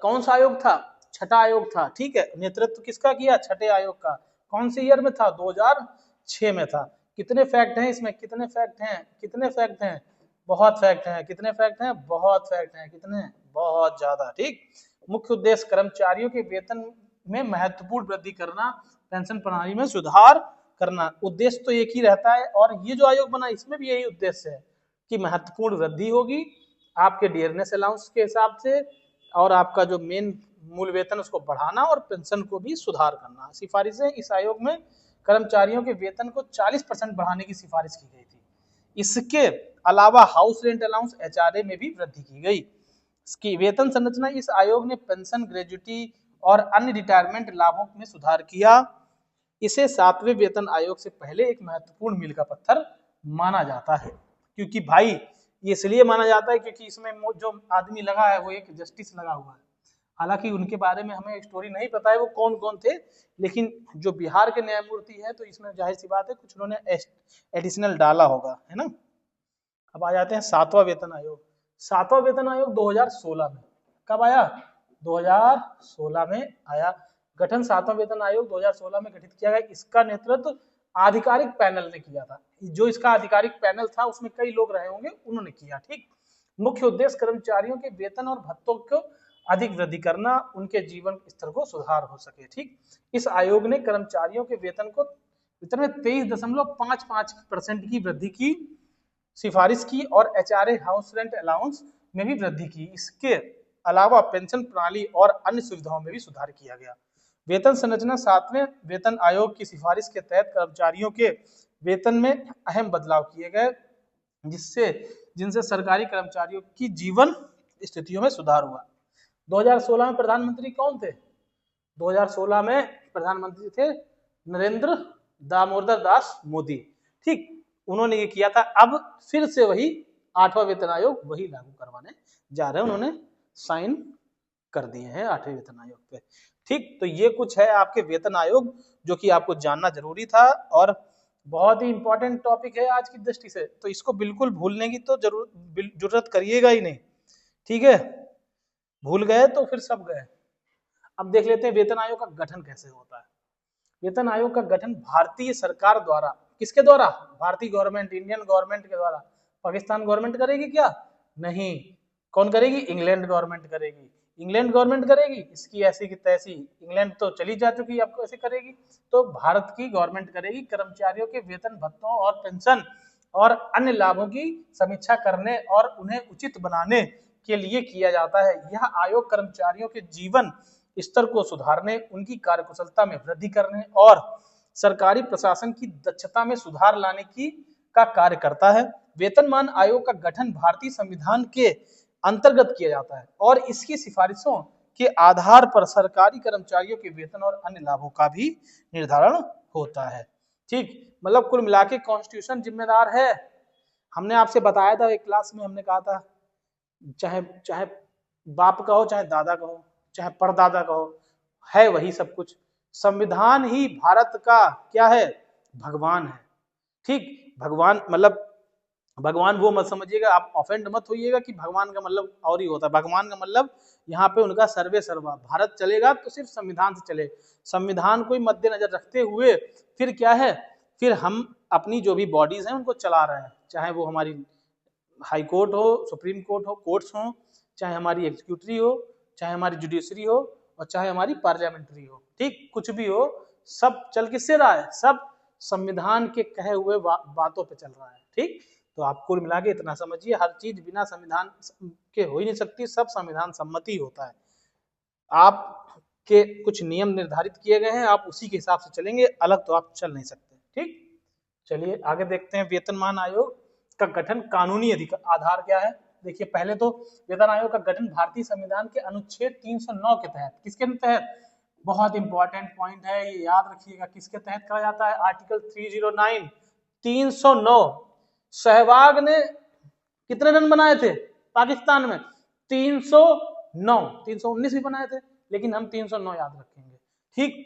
कौन सा आयोग था? छठा आयोग था। ठीक है, नेतृत्व किसका किया? छठे आयोग का। कौन से ईयर में था? 2006 में था। कितने फैक्ट हैं इसमें? कितने फैक्ट हैं? कितने फैक्ट हैं? बहुत फैक्ट हैं। कितने फैक्ट हैं? बहुत फैक्ट हैं। कितने? बहुत ज्यादा। ठीक, मुख्य उद्देश्य कर्मचारियों के वेतन में महत्वपूर्ण वृद्धि करना, पेंशन प्रणाली में सुधार करना। उद्देश्य तो एक ही रहता है, और ये जो आयोग बना इसमें भी यही उद्देश्य है कि महत्वपूर्ण वृद्धि होगी आपके डियरनेस अलाउंस के हिसाब से, और आपका जो मेन मूल वेतन उसको बढ़ाना, और पेंशन को भी सुधार करना। सिफारिशें इस आयोग में कर्मचारियों के वेतन को 40% बढ़ाने की सिफारिश की गई थी। इसके अलावा हाउस रेंट अलाउंस HRA में भी वृद्धि की गई। इसकी वेतन संरचना इस आयोग ने पेंशन, ग्रेजुटी और अन्य रिटायरमेंट लाभों में सुधार किया। इसे 7वें वेतन आयोग से पहले एक महत्वपूर्ण मील का पत्थर माना जाता है। क्योंकि भाई ये इसलिए माना जाता है क्योंकि इसमें जो आदमी लगा है वो एक जस्टिस लगा हुआ है। हालांकि उनके बारे में हमें स्टोरी नहीं पता है वो कौन कौन थे, लेकिन जो बिहार के न्यायमूर्ति है तो इसमें जाहिर सी बात है कुछ उन्होंने एडिशनल डाला होगा, है ना। अब आ जाते हैं 7वां वेतन आयोग। 7वां वेतन आयोग 2016 में। कब आया? 2016 में आया। गठन 7वां वेतन आयोग 2016 में गठित किया गया। इसका नेतृत्व आधिकारिक पैनल ने किया था। जो इसका आधिकारिक पैनल था उसमें कई लोग रहे होंगे, उन्होंने किया। ठीक, मुख्य उद्देश्य कर्मचारियों के वेतन और भत्तों को अधिक वृद्धि करना, उनके जीवन स्तर को सुधार हो सके। ठीक, इस आयोग ने कर्मचारियों के वेतन में 23.55% की वृद्धि की सिफारिश की, और HRA हाउस रेंट अलाउंस में भी वृद्धि की। इसके अलावा पेंशन प्रणाली और अन्य सुविधाओं में भी सुधार किया गया। वेतन संरचना 7वें वेतन आयोग की सिफारिश के तहत कर्मचारियों के वेतन में अहम बदलाव किए गए, जिनसे सरकारी कर्मचारियों की जीवन स्थितियों में सुधार हुआ। 2016 में प्रधानमंत्री कौन थे? 2016 में प्रधानमंत्री थे नरेंद्र दामोदर दास मोदी। ठीक, उन्होंने ये किया था। अब फिर से वही 8वां वेतन आयोग वही लागू करवाने जा रहे हैं। उन्होंने साइन कर दिए हैं 8वें वेतन आयोग पे। ठीक, तो ये कुछ है आपके वेतन आयोग जो कि आपको जानना जरूरी था, और बहुत ही इंपॉर्टेंट टॉपिक है आज की दृष्टि से। तो इसको बिल्कुल भूलने की तो जरूरत करिएगा ही नहीं। ठीक है, भूल गए तो फिर सब गए। अब देख लेते हैं वेतन आयोग का गठन कैसे होता है। वेतन आयोग का गठन भारतीय सरकार द्वारा, किसके द्वारा? भारतीय गवर्नमेंट, इंडियन गवर्नमेंट के द्वारा। पाकिस्तान गवर्नमेंट करेगी क्या? नहीं। कौन करेगी? इंग्लैंड गवर्नमेंट करेगी। इंग्लैंड गवर्नमेंट करेगी, इसकी ऐसी की तैसी। इंग्लैंड तो चली जा चुकी, अब कैसे करेगी? तो भारत की गवर्नमेंट करेगी। कर्मचारियों के वेतन, भत्तों और पेंशन और अन्य लाभों की समीक्षा करने और उन्हें उचित बनाने के लिए किया जाता है। यह आयोग कर्मचारियों के जीवन स्तर को सुधारने, उनकी कार्यकुशलता में वृद्धि करने और सरकारी प्रशासन की दक्षता में सुधार लाने का कार्य करता है। वेतनमान आयोग का गठन भारतीय संविधान के अंतर्गत किया जाता है, और इसकी सिफारिशों के आधार पर सरकारी कर्मचारियों के वेतन और अन्य लाभों का भी निर्धारण होता है। ठीक, मतलब कुल मिला के कॉन्स्टिट्यूशन जिम्मेदार है। हमने आपसे बताया था एक क्लास में, हमने कहा था चाहे बाप कहो, चाहे दादा कहो, चाहे परदादा कहो, है वही सब कुछ। संविधान ही भारत का क्या है? भगवान है। ठीक, भगवान मतलब भगवान वो मत समझिएगा, आप ऑफेंड मत होइएगा कि भगवान का मतलब और ही होता है। भगवान का मतलब यहाँ पे उनका सर्वे सर्वा। भारत चलेगा तो सिर्फ संविधान से चले। संविधान को मद्देनजर रखते हुए फिर क्या है, फिर हम अपनी जो भी बॉडीज हैं उनको चला रहे हैं। चाहे वो हमारी हाई कोर्ट हो, सुप्रीम कोर्ट हो, कोर्ट्स हो, चाहे हमारी एग्जीक्यूटिव हो, चाहे हमारी जुडिशरी हो, और चाहे हमारी पार्लियामेंट्री हो, ठीक, कुछ भी हो, सब चल किससे रहा है? सब संविधान के कहे हुए बातों पे चल रहा है, ठीक। तो आप कुल मिला के इतना समझिए, हर चीज बिना संविधान के हो ही नहीं सकती, सब संविधान सम्मति होता है। आप के कुछ नियम निर्धारित किए गए हैं, आप उसी के हिसाब से चलेंगे, अलग तो आप चल नहीं सकते, ठीक। चलिए आगे देखते हैं, वेतनमान आयोग का गठन कानूनी आधार क्या है। देखिए पहले तो वेतन आयोग का गठन भारतीय संविधान के अनुच्छेद 309 के तहत, किसके तहत, बहुत इंपॉर्टेंट पॉइंट है, ये याद रखिएगा, किसके तहत कहा जाता है, आर्टिकल 309, 309। सहवाग ने कितने रन बनाए थे पाकिस्तान में? 309, 319 भी बनाए थे, लेकिन हम 309 याद रखेंगे, ठीक।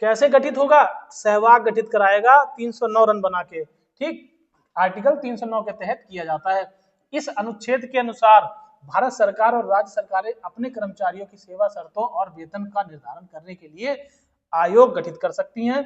कैसे गठित होगा? सहवाग गठित कराएगा 309 रन बना के, ठीक। आर्टिकल 309 के तहत किया जाता है। इस अनुच्छेद के अनुसार भारत सरकार और राज्य सरकारें अपने कर्मचारियों की सेवा शर्तों और वेतन का निर्धारण करने के लिए आयोग गठित कर सकती हैं।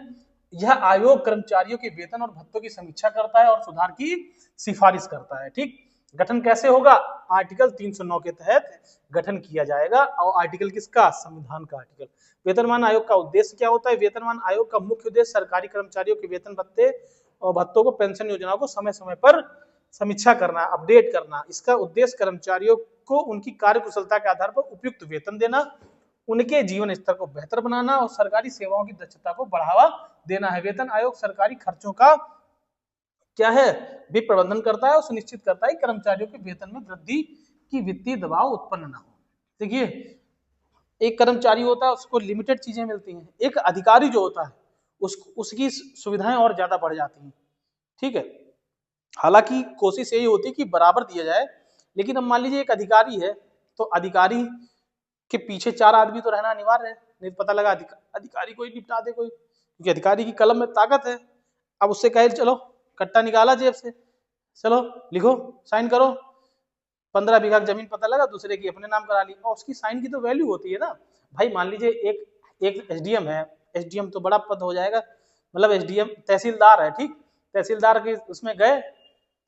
यह आयोग कर्मचारियों के वेतन और भत्तों की समीक्षा करता है और सुधार की सिफारिश करता है, ठीक। गठन कैसे होगा? आर्टिकल 309 के तहत गठन किया जाएगा, और आर्टिकल किसका? संविधान का आर्टिकल। वेतनमान आयोग का उद्देश्य क्या होता है? वेतनमान आयोग का मुख्य उद्देश्य सरकारी कर्मचारियों के वेतन भत्ते और भत्तों को, पेंशन योजनाओं को समय समय पर समीक्षा करना, अपडेट करना। इसका उद्देश्य कर्मचारियों को उनकी कार्य कुशलता के आधार पर उपयुक्त वेतन देना, उनके जीवन स्तर को बेहतर बनाना और सरकारी सेवाओं की दक्षता को बढ़ावा देना है। वेतन आयोग सरकारी खर्चों का क्या है, भी प्रबंधन करता है और सुनिश्चित करता है कि कर्मचारियों के वेतन में वृद्धि की वित्तीय दबाव उत्पन्न न हो। देखिए एक कर्मचारी होता है, उसको लिमिटेड चीजें मिलती हैं, एक अधिकारी जो होता है उसकी सुविधाएं और ज्यादा बढ़ जाती हैं, ठीक है। हालांकि कोशिश यही होती है कि बराबर दिया जाए, लेकिन अब मान लीजिए एक अधिकारी है, तो अधिकारी के पीछे 4 आदमी तो रहना अनिवार्य है, नहीं पता लगा अधिकारी कोई निपटा दे कोई, क्योंकि अधिकारी की कलम में ताकत है। अब उससे कहे चलो कट्टा निकाला जेब से, चलो लिखो साइन करो, 15 बीघा जमीन पता लगा दूसरे की अपने नाम करा ली, और उसकी साइन की तो वैल्यू होती है ना भाई। मान लीजिए एक एसडीएम है, एसडीएम तो बड़ा पद हो जाएगा, मतलब एसडीएम तहसीलदार है, ठीक। तहसीलदार के उसमें गए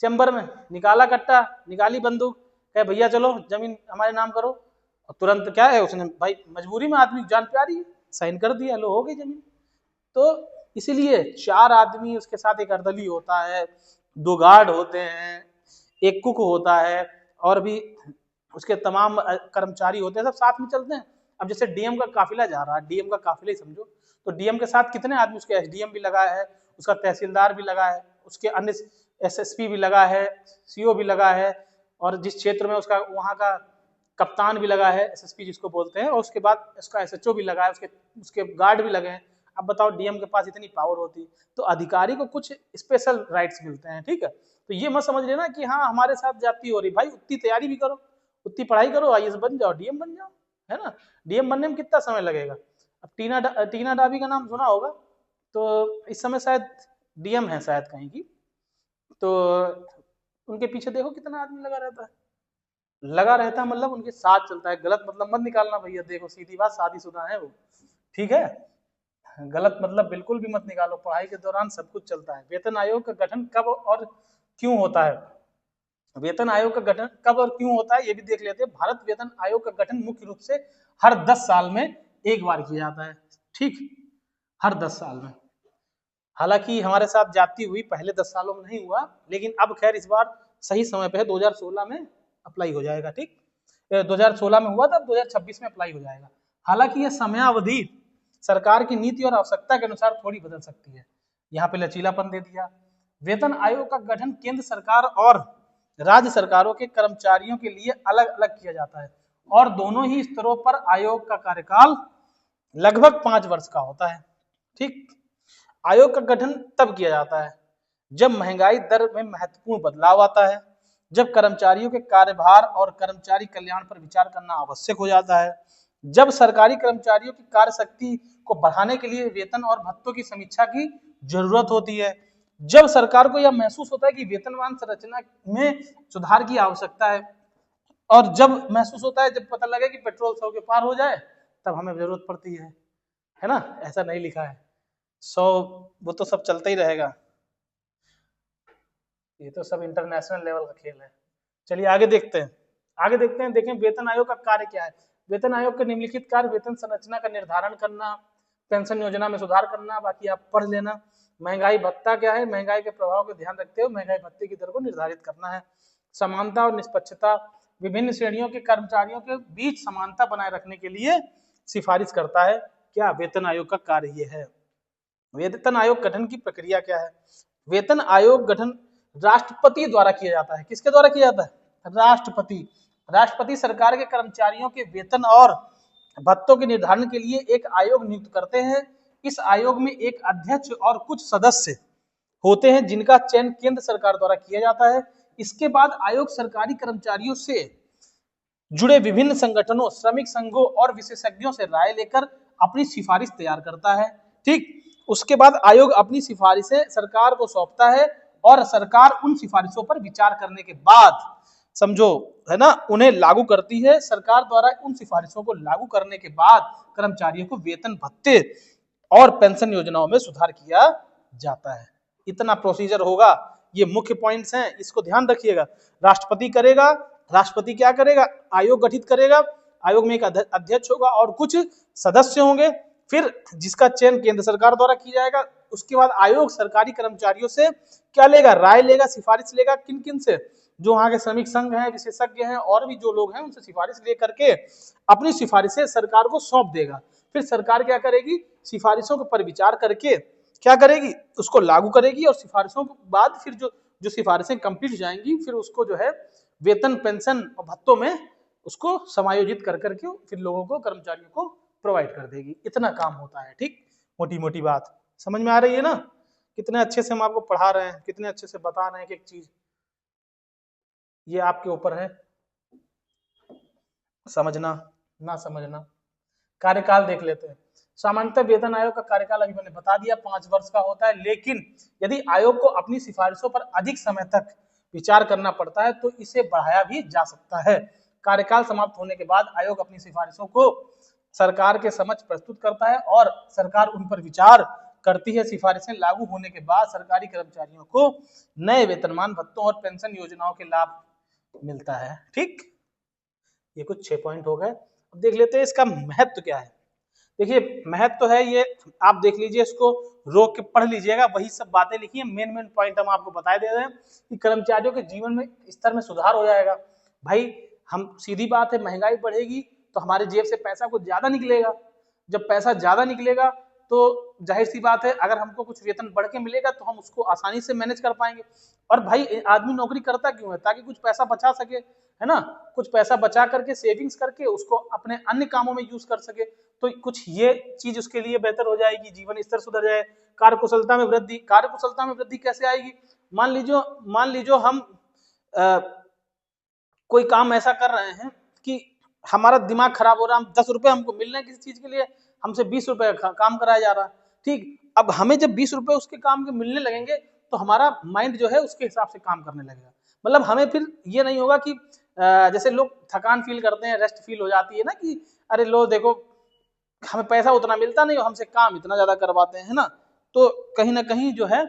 चैम्बर में, निकाला कट्टा, निकाली बंदूक, कहे भैया चलो जमीन हमारे नाम करो, और तुरंत क्या है उसने, भाई मजबूरी में आदमी जान प्यारी है, साइन कर दिया, लो हो गई जमीन। तो इसीलिए 4 आदमी, उसके साथ एक अर्दली होता है, 2 गार्ड होते हैं, एक कुक होता है, और भी उसके तमाम कर्मचारी होते हैं, सब साथ में चलते हैं। अब जैसे डीएम का काफिला जा रहा है, डीएम का काफिला ही समझो, तो डीएम के साथ कितने आदमी, उसके एसडीएम भी लगा है, उसका तहसीलदार भी लगा है, उसके अन्य एसएसपी भी लगा है, सीओ भी लगा है, और जिस क्षेत्र में उसका वहां का कप्तान भी लगा है, एसएसपी जिसको बोलते हैं, और उसके बाद उसका एसएचओ भी लगा है, उसके गार्ड भी लगे हैं। अब बताओ डीएम के पास इतनी पावर होती, तो अधिकारी को कुछ स्पेशल राइट्स मिलते हैं, ठीक है। तो ये मत समझ लेना कि हाँ हमारे साथ जाती हो रही, भाई उतनी तैयारी भी करो, उतनी पढ़ाई करो, आईएएस बन जाओ, डीएम बन जाओ, है ना। डीएम बनने में कितना समय लगेगा? अब टीना डाबी का नाम सुना होगा, तो इस समय शायद डीएम है शायद कहीं की, तो उनके पीछे देखो कितना आदमी लगा रहता है, लगा रहता है मतलब उनके साथ चलता है। गलत मतलब मत निकालना भैया, देखो सीधी बात, शादीशुदा है वो, ठीक है, गलत मतलब बिल्कुल भी मत निकालो, पढ़ाई के दौरान सब कुछ चलता है। वेतन आयोग का गठन कब और क्यों होता है? वेतन आयोग का गठन कब और क्यों होता है ये भी देख लेते हैं। भारत वेतन आयोग का गठन मुख्य रूप से हर 10 साल में एक बार किया जाता है, ठीक, हर 10 साल में। हालांकि हमारे साथ जाती हुई पहले 10 सालों में नहीं हुआ, लेकिन अब खैर इस बार सही समय पे है, 2016 में अप्लाई हो जाएगा, ठीक। 2016 में हुआ था, 2026 में अप्लाई हो जाएगा। हालांकि यह समयावधि सरकार की नीति और आवश्यकता के अनुसार थोड़ी बदल सकती है, यहाँ पे लचीलापन दे दिया। वेतन आयोग का गठन केंद्र सरकार और राज्य सरकारों के कर्मचारियों के लिए अलग अलग किया जाता है, और दोनों ही स्तरों पर आयोग का कार्यकाल लगभग 5 वर्ष का होता है, ठीक। आयोग का गठन तब किया जाता है जब महंगाई दर में महत्वपूर्ण बदलाव आता है, जब कर्मचारियों के कार्यभार और कर्मचारी कल्याण पर विचार करना आवश्यक हो जाता है, जब सरकारी कर्मचारियों की कार्य शक्ति को बढ़ाने के लिए वेतन और भत्तों की समीक्षा की जरूरत होती है, जब सरकार को यह महसूस होता है कि वेतनमान संरचना में सुधार की आवश्यकता है, और जब महसूस होता है, जब पता लगे कि पेट्रोल 100 के पार हो जाए, तब हमें जरूरत पड़ती है ना। ऐसा नहीं लिखा है 100, वो तो सब चलता ही रहेगा। ये तो सब इंटरनेशनल लेवल का खेल है। चलिए आगे देखते हैं, आगे देखते हैं। देखें वेतन आयोग का कार्य क्या है। वेतन आयोग के निम्नलिखित कार्य वेतन संरचना का निर्धारण करना, पेंशन योजना में सुधार करना, बाकी आप पढ़ लेना। महंगाई भत्ता क्या है, महंगाई के प्रभाव को ध्यान रखते हुए महंगाई भत्ते की दर को निर्धारित करना है। समानता और निष्पक्षता, विभिन्न श्रेणियों के कर्मचारियों के बीच समानता बनाए रखने के लिए सिफारिश करता है। क्या वेतन आयोग का कार्य ये है। वेतन आयोग गठन की प्रक्रिया क्या है। वेतन आयोग गठन राष्ट्रपति द्वारा किया जाता है। किसके द्वारा किया जाता है, राष्ट्रपति। राष्ट्रपति सरकार के कर्मचारियों के वेतन और भत्तों के निर्धारण के लिए एक आयोग नियुक्त करते हैं। इस आयोग में एक अध्यक्ष और कुछ सदस्य होते हैं जिनका चयन केंद्र सरकार द्वारा किया जाता है। इसके बाद आयोग सरकारी कर्मचारियों से जुड़े विभिन्न संगठनों, श्रमिक संघों और विशेषज्ञों से राय लेकर अपनी सिफारिश तैयार करता है। ठीक, उसके बाद आयोग अपनी सिफारिशें सरकार को सौंपता है और सरकार उन सिफारिशों पर विचार करने के बाद, समझो है ना, उन्हें लागू करती है। सरकार द्वारा उन सिफारिशों को लागू करने के बाद कर्मचारियों को वेतन भत्ते और पेंशन योजनाओं में सुधार किया जाता है। इतना प्रोसीजर होगा, ये मुख्य पॉइंट्स हैं, इसको ध्यान रखिएगा। राष्ट्रपति करेगा, राष्ट्रपति क्या करेगा, आयोग गठित करेगा। आयोग में एक अध्यक्ष होगा और कुछ सदस्य होंगे, फिर जिसका चयन केंद्र सरकार द्वारा किया जाएगा। उसके बाद आयोग सरकारी कर्मचारियों से क्या लेगा, राय लेगा, सिफारिश लेगा। किन किन से, जो वहां के श्रमिक संघ हैं, विशेषज्ञ हैं और भी जो लोग हैं, उनसे सिफारिश लेकर के अपनी सिफारिशें सरकार को सौंप देगा। फिर सरकार क्या करेगी, सिफारिशों पर विचार करके क्या करेगी, उसको लागू करेगी और सिफारिशों के बाद फिर जो सिफारिशें कंप्लीट हो जाएंगी, फिर उसको जो है वेतन, पेंशन और भत्तों में उसको समायोजित कर करके फिर लोगों को, कर्मचारियों को प्रोवाइड कर देगी। इतना काम होता है। ठीक, मोटी मोटी बात समझ में आ रही है ना। कितने अच्छे से हम आपको पढ़ा रहे हैं, कितने अच्छे से बता रहे हैं कि एक चीज, ये आपके ऊपर है समझना ना समझना। कार्यकाल देख लेते हैं। सामान्यतः वेतन आयोग का कार्यकाल अभी मैंने बता दिया 5 वर्ष का होता है, लेकिन यदि आयोग को अपनी सिफारिशों पर अधिक समय तक विचार करना पड़ता है तो इसे बढ़ाया भी जा सकता है। कार्यकाल समाप्त होने के बाद आयोग अपनी सिफारिशों को सरकार के समक्ष प्रस्तुत करता है और सरकार उन पर विचार करती है। सिफारिशें लागू होने के बाद सरकारी कर्मचारियों को नए वेतनमान, भत्तों और पेंशन योजनाओं के लाभ मिलता है। ठीक, ये कुछ 6 पॉइंट हो गए। अब देख लेते हैं इसका महत्व क्या है। देखिए महत्व है ये, आप देख लीजिए, इसको रोक के पढ़ लीजिएगा, वही सब बातें लिखी है। मेन मेन पॉइंट हम आपको बता दे रहे हैं कि कर्मचारियों के जीवन में स्तर में सुधार हो जाएगा। भाई हम, सीधी बात है, महंगाई बढ़ेगी तो हमारे जेब से पैसा कुछ ज्यादा निकलेगा। जब पैसा ज्यादा निकलेगा तो जाहिर सी बात है, अगर हमको कुछ वेतन बढ़ के मिलेगा तो हम उसको आसानी से मैनेज कर पाएंगे। और भाई आदमी नौकरी करता क्यों है, ताकि कुछ पैसा बचा सके, है ना, कुछ पैसा बचा करके सेविंग्स करके उसको अपने अन्य कामों में यूज कर सके। तो कुछ ये चीज उसके लिए बेहतर हो जाएगी, जीवन स्तर सुधर जाए। कार्यकुशलता में वृद्धि, कार्यकुशलता में वृद्धि कैसे आएगी, मान लीजिए हम कोई काम ऐसा कर रहे हैं कि हमारा दिमाग खराब हो रहा है, हम 10 रुपए हमको मिल रहे हैं किसी चीज के लिए, हमसे 20 रुपए का काम कराया जा रहा है। ठीक, अब हमें जब 20 रुपए उसके काम के मिलने लगेंगे तो हमारा माइंड जो है उसके हिसाब से काम करने लगेगा। मतलब हमें फिर ये नहीं होगा कि जैसे लोग थकान फील करते हैं, रेस्ट फील हो जाती है ना, कि अरे लो देखो हमें पैसा उतना मिलता नहीं और हमसे काम इतना ज्यादा करवाते हैं ना, तो कहीं ना कहीं जो है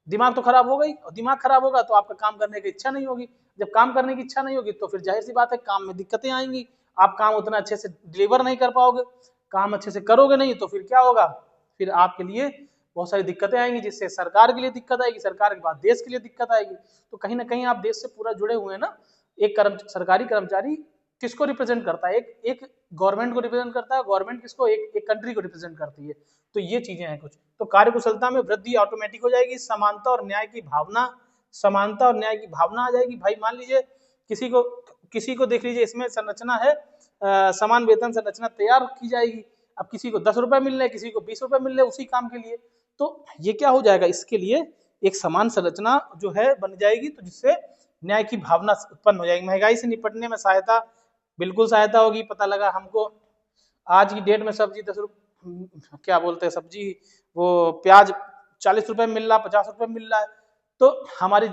दिमाग तो खराब हो गई, और दिमाग खराब होगा तो आपका काम करने की इच्छा नहीं होगी। जब काम करने की इच्छा नहीं होगी तो फिर जाहिर सी बात है काम में दिक्कतें आएंगी, आप काम उतना अच्छे से डिलीवर नहीं कर पाओगे। काम अच्छे से करोगे नहीं तो फिर क्या होगा, फिर आपके लिए बहुत सारी दिक्कतें आएंगी, जिससे सरकार के लिए दिक्कत आएगी, सरकार के बाद देश के लिए दिक्कत आएगी। तो कहीं ना कहीं आप देश से पूरा जुड़े हुए हैं ना। एक सरकारी कर्मचारी किसको रिप्रेजेंट करता है, एक गवर्नमेंट को रिप्रेजेंट करता है, गवर्नमेंट किसको, एक कंट्री को रिप्रेजेंट करती है। तो ये चीजें हैं कुछ। तो कार्यकुशलता में वृद्धि ऑटोमेटिक हो जाएगी। समानता और न्याय की भावना, समानता और न्याय की भावना आ जाएगी। भाई मान लीजिए किसी को देख लीजिए, इसमें संरचना है, समान वेतन संरचना तैयार की जाएगी। अब किसी को 10 रुपए मिल रहे, किसी को 20 रुपए मिल रहे उसी काम के लिए, तो ये क्या हो जाएगा, इसके लिए एक समान संरचना जो है बन जाएगी, तो जिससे न्याय की भावना उत्पन्न हो जाएगी। महंगाई से निपटने में सहायता, बिल्कुल सहायता होगी। पता लगा हमको आज की डेट में सब्जी 10 रुपये, क्या बोलते हैं, सब्जी वो प्याज 40 रुपए मिल रहा, 50 रुपए मिल रहा है, तो हमारी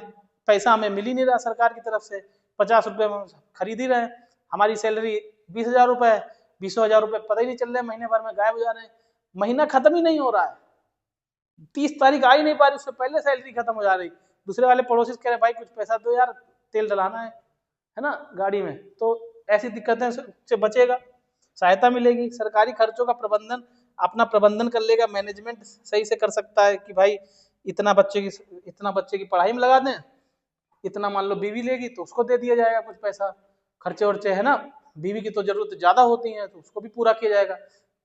पैसा हमें मिल ही नहीं रहा सरकार की तरफ से। 50 रुपए में खरीद ही रहे हैं, हमारी सैलरी 20,000 रुपए है, 20,000 रुपए पता ही नहीं चल रहे, महीने भर में गायब हो जा रहे हैं। महीना खत्म ही नहीं हो रहा है, 30 तारीख आ ही नहीं पा रही, उससे पहले सैलरी खत्म हो जा रही। दूसरे वाले पड़ोसी से कह रहे भाई कुछ पैसा दो यार, तेल डलाना है ना गाड़ी में। तो ऐसी दिक्कतें से बचेगा, सहायता मिलेगी। सरकारी खर्चों का प्रबंधन अपना प्रबंधन कर लेगा, मैनेजमेंट सही से कर सकता है कि भाई इतना बच्चे की पढ़ाई में लगा दें, इतना मान लो बीवी लेगी तो उसको दे दिया जाएगा कुछ पैसा, खर्चे वर्चे है ना, बीवी की तो जरूरत ज्यादा होती है तो उसको भी पूरा किया जाएगा,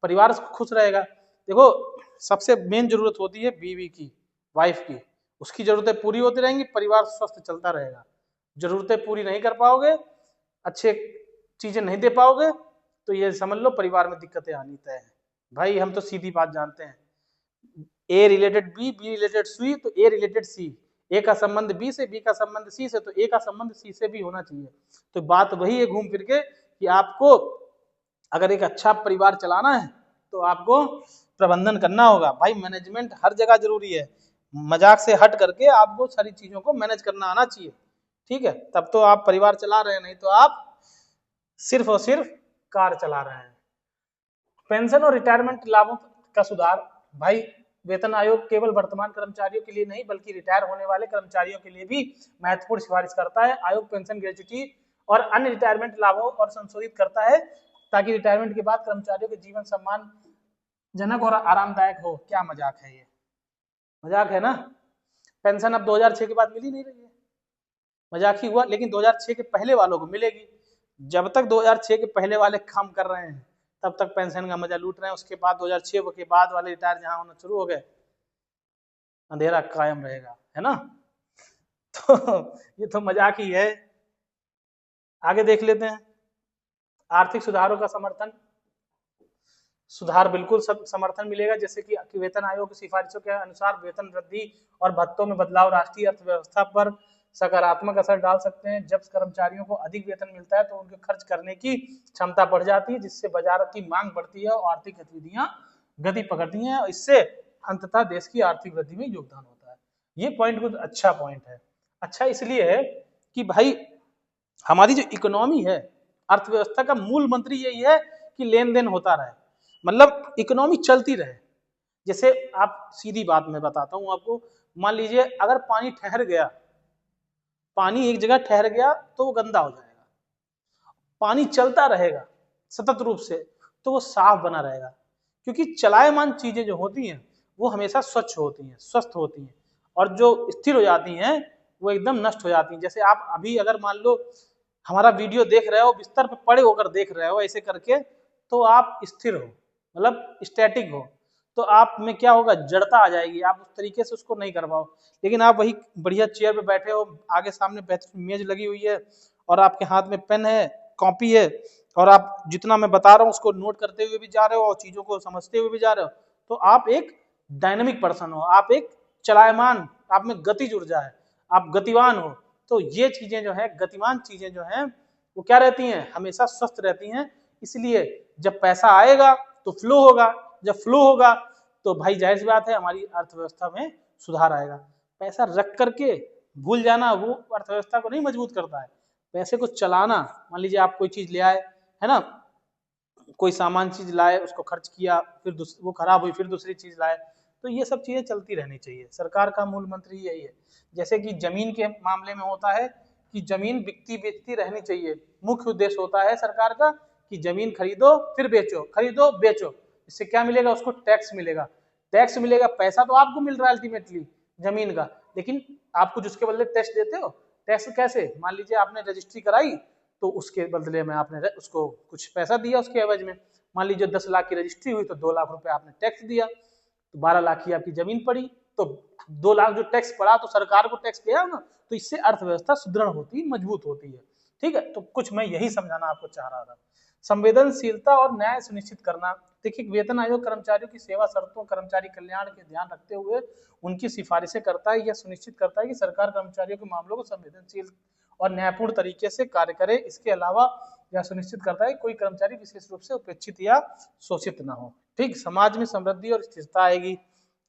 परिवार खुश रहेगा। देखो सबसे मेन जरूरत होती है बीवी की, वाइफ की, उसकी जरूरतें पूरी होती रहेंगी, परिवार स्वस्थ चलता रहेगा। जरूरतें पूरी नहीं कर पाओगे, अच्छे चीजें नहीं दे पाओगे, तो ये समझ लो परिवार में दिक्कतें आनी तय है। भाई हम तो सीधी बात जानते हैं, ए रिलेटेड बी, बी रिलेटेड सी, तो ए रिलेटेड सी, ए का संबंध बी से, बी का संबंध सी से, तो ए का संबंध सी से भी होना चाहिए। तो बात वही है घूम फिर के कि आपको अगर एक अच्छा परिवार चलाना है तो आपको प्रबंधन करना होगा। भाई मैनेजमेंट हर जगह जरूरी है, मजाक से हट करके आपको सारी चीजों को मैनेज करना आना चाहिए, ठीक है, तब तो आप परिवार चला रहे हैं, नहीं तो आप सिर्फ और सिर्फ कार चला रहे हैं। पेंशन और रिटायरमेंट लाभों का सुधार। भाई वेतन आयोग केवल वर्तमान कर्मचारियों के लिए नहीं बल्कि रिटायर होने वाले कर्मचारियों के लिए भी महत्वपूर्ण सिफारिश करता है। आयोग पेंशन, ग्रेच्युटी और अन्य रिटायरमेंट लाभों और संशोधित करता है ताकि रिटायरमेंट के बाद कर्मचारियों के जीवन सम्मानजनक और आरामदायक हो। क्या मजाक है ये, मजाक है ना। पेंशन अब 2006 के बाद मिल ही नहीं रही है, मजाक ही हुआ। लेकिन 2006 के पहले वालों को मिलेगी। जब तक 2006 के पहले वाले काम कर रहे हैं तब तक पेंशन का मजा लूट रहे हैं, उसके बाद 2006 के बाद वाले रिटायर जहां होना शुरू हो गए, अंधेरा कायम रहेगा, है ना। तो ये तो मजाक ही है। आगे देख लेते हैं। आर्थिक सुधारों का समर्थन। सुधार बिल्कुल सब समर्थन मिलेगा, जैसे कि वेतन आयोग की सिफारिशों के अनुसार वेतन वृद्धि और भत्तों में बदलाव राष्ट्रीय अर्थव्यवस्था पर सकारात्मक असर डाल सकते हैं। जब कर्मचारियों को अधिक वेतन मिलता है तो उनके खर्च करने की क्षमता बढ़ जाती है, जिससे बाजार की मांग बढ़ती है और आर्थिक गतिविधियां गति पकड़ती हैं, इससे अंततः देश की आर्थिक वृद्धि में योगदान होता है। ये पॉइंट कुछ अच्छा पॉइंट है। अच्छा इसलिए है कि भाई हमारी जो इकोनॉमी है, अर्थव्यवस्था का मूल मंत्र यही है कि लेन देन होता रहे, मतलब इकोनॉमी चलती रहे। जैसे आप सीधी बात मैं बताता हूं आपको, मान लीजिए अगर पानी ठहर गया, पानी एक जगह ठहर गया तो वो गंदा हो जाएगा, पानी चलता रहेगा सतत रूप से तो वो साफ बना रहेगा, क्योंकि चलायमान चीजें जो होती हैं वो हमेशा स्वच्छ होती हैं, स्वस्थ होती हैं, और जो स्थिर हो जाती हैं वो एकदम नष्ट हो जाती हैं। जैसे आप अभी अगर मान लो हमारा वीडियो देख रहे हो, बिस्तर पे पड़े होकर देख रहे हो ऐसे करके, तो आप स्थिर हो, मतलब स्टैटिक हो, तो आप में क्या होगा, जड़ता आ जाएगी, आप उस तरीके से उसको नहीं कर पाओ। लेकिन आप वही बढ़िया चेयर पे बैठे हो, आगे सामने बेहतरीन मेज लगी हुई है और आपके हाथ में पेन है, कॉपी है, और आप जितना मैं बता रहा हूँ उसको नोट करते हुए भी जा रहे हो और चीजों को समझते हुए भी जा रहे हो, तो आप एक डायनेमिक पर्सन हो, आप एक चलायमान, आप में गतिज ऊर्जा है, आप गतिवान हो। तो ये चीजें जो है, गतिमान चीजें जो हैं वो क्या रहती हैं, हमेशा स्वस्थ रहती हैं। इसलिए जब पैसा आएगा तो फ्लो होगा, जब फ्लो होगा तो भाई जाहिर सी बात है हमारी अर्थव्यवस्था में सुधार आएगा। पैसा रख करके भूल जाना वो अर्थव्यवस्था को नहीं मजबूत करता है। पैसे को चलाना, मान लीजिए आप कोई चीज ले आए, है ना, कोई सामान चीज लाए, उसको खर्च किया, फिर वो खराब हुई, फिर दूसरी चीज लाए, तो ये सब चीजें चलती रहनी चाहिए। सरकार का मूल मंत्र यही है। जैसे कि जमीन के मामले में होता है कि जमीन बिकती बेचती रहनी चाहिए, मुख्य उद्देश्य होता है सरकार का कि जमीन खरीदो फिर बेचो, खरीदो बेचो। इससे क्या मिलेगा, उसको टैक्स मिलेगा, टैक्स मिलेगा, पैसा तो आपको मिल रहा है अल्टीमेटली जमीन का, लेकिन आप कुछ उसके बदले टैक्स देते हो। टैक्स कैसे, मान लीजिए आपने रजिस्ट्री कराई तो उसके बदले में आपने उसको कुछ पैसा दिया उसके एवज में। मान लीजिए 10 लाख की रजिस्ट्री हुई तो 2 लाख रुपए आपने टैक्स दिया, तो 12 लाख की आपकी जमीन पड़ी, तो 2 लाख जो टैक्स पड़ा तो सरकार को टैक्स गया ना, तो इससे अर्थव्यवस्था सुदृढ़ होती, मजबूत होती है। ठीक है, तो कुछ मैं यही समझाना आपको चाह रहा था। संवेदनशीलता और न्याय सुनिश्चित करना। देखिए वेतन आयोग कर्मचारियों की सेवा शर्तों, कर्मचारी कल्याण के ध्यान रखते हुए उनकी सिफारिशें करता है। यह सुनिश्चित करता है कि सरकार कर्मचारियों के मामलों को संवेदनशील और न्यायपूर्ण तरीके से कार्य करे। इसके अलावा यह सुनिश्चित करता है कि कोई कर्मचारी विशेष रूप से उपेक्षित या शोषित न हो। ठीक, समाज में समृद्धि और स्थिरता आएगी,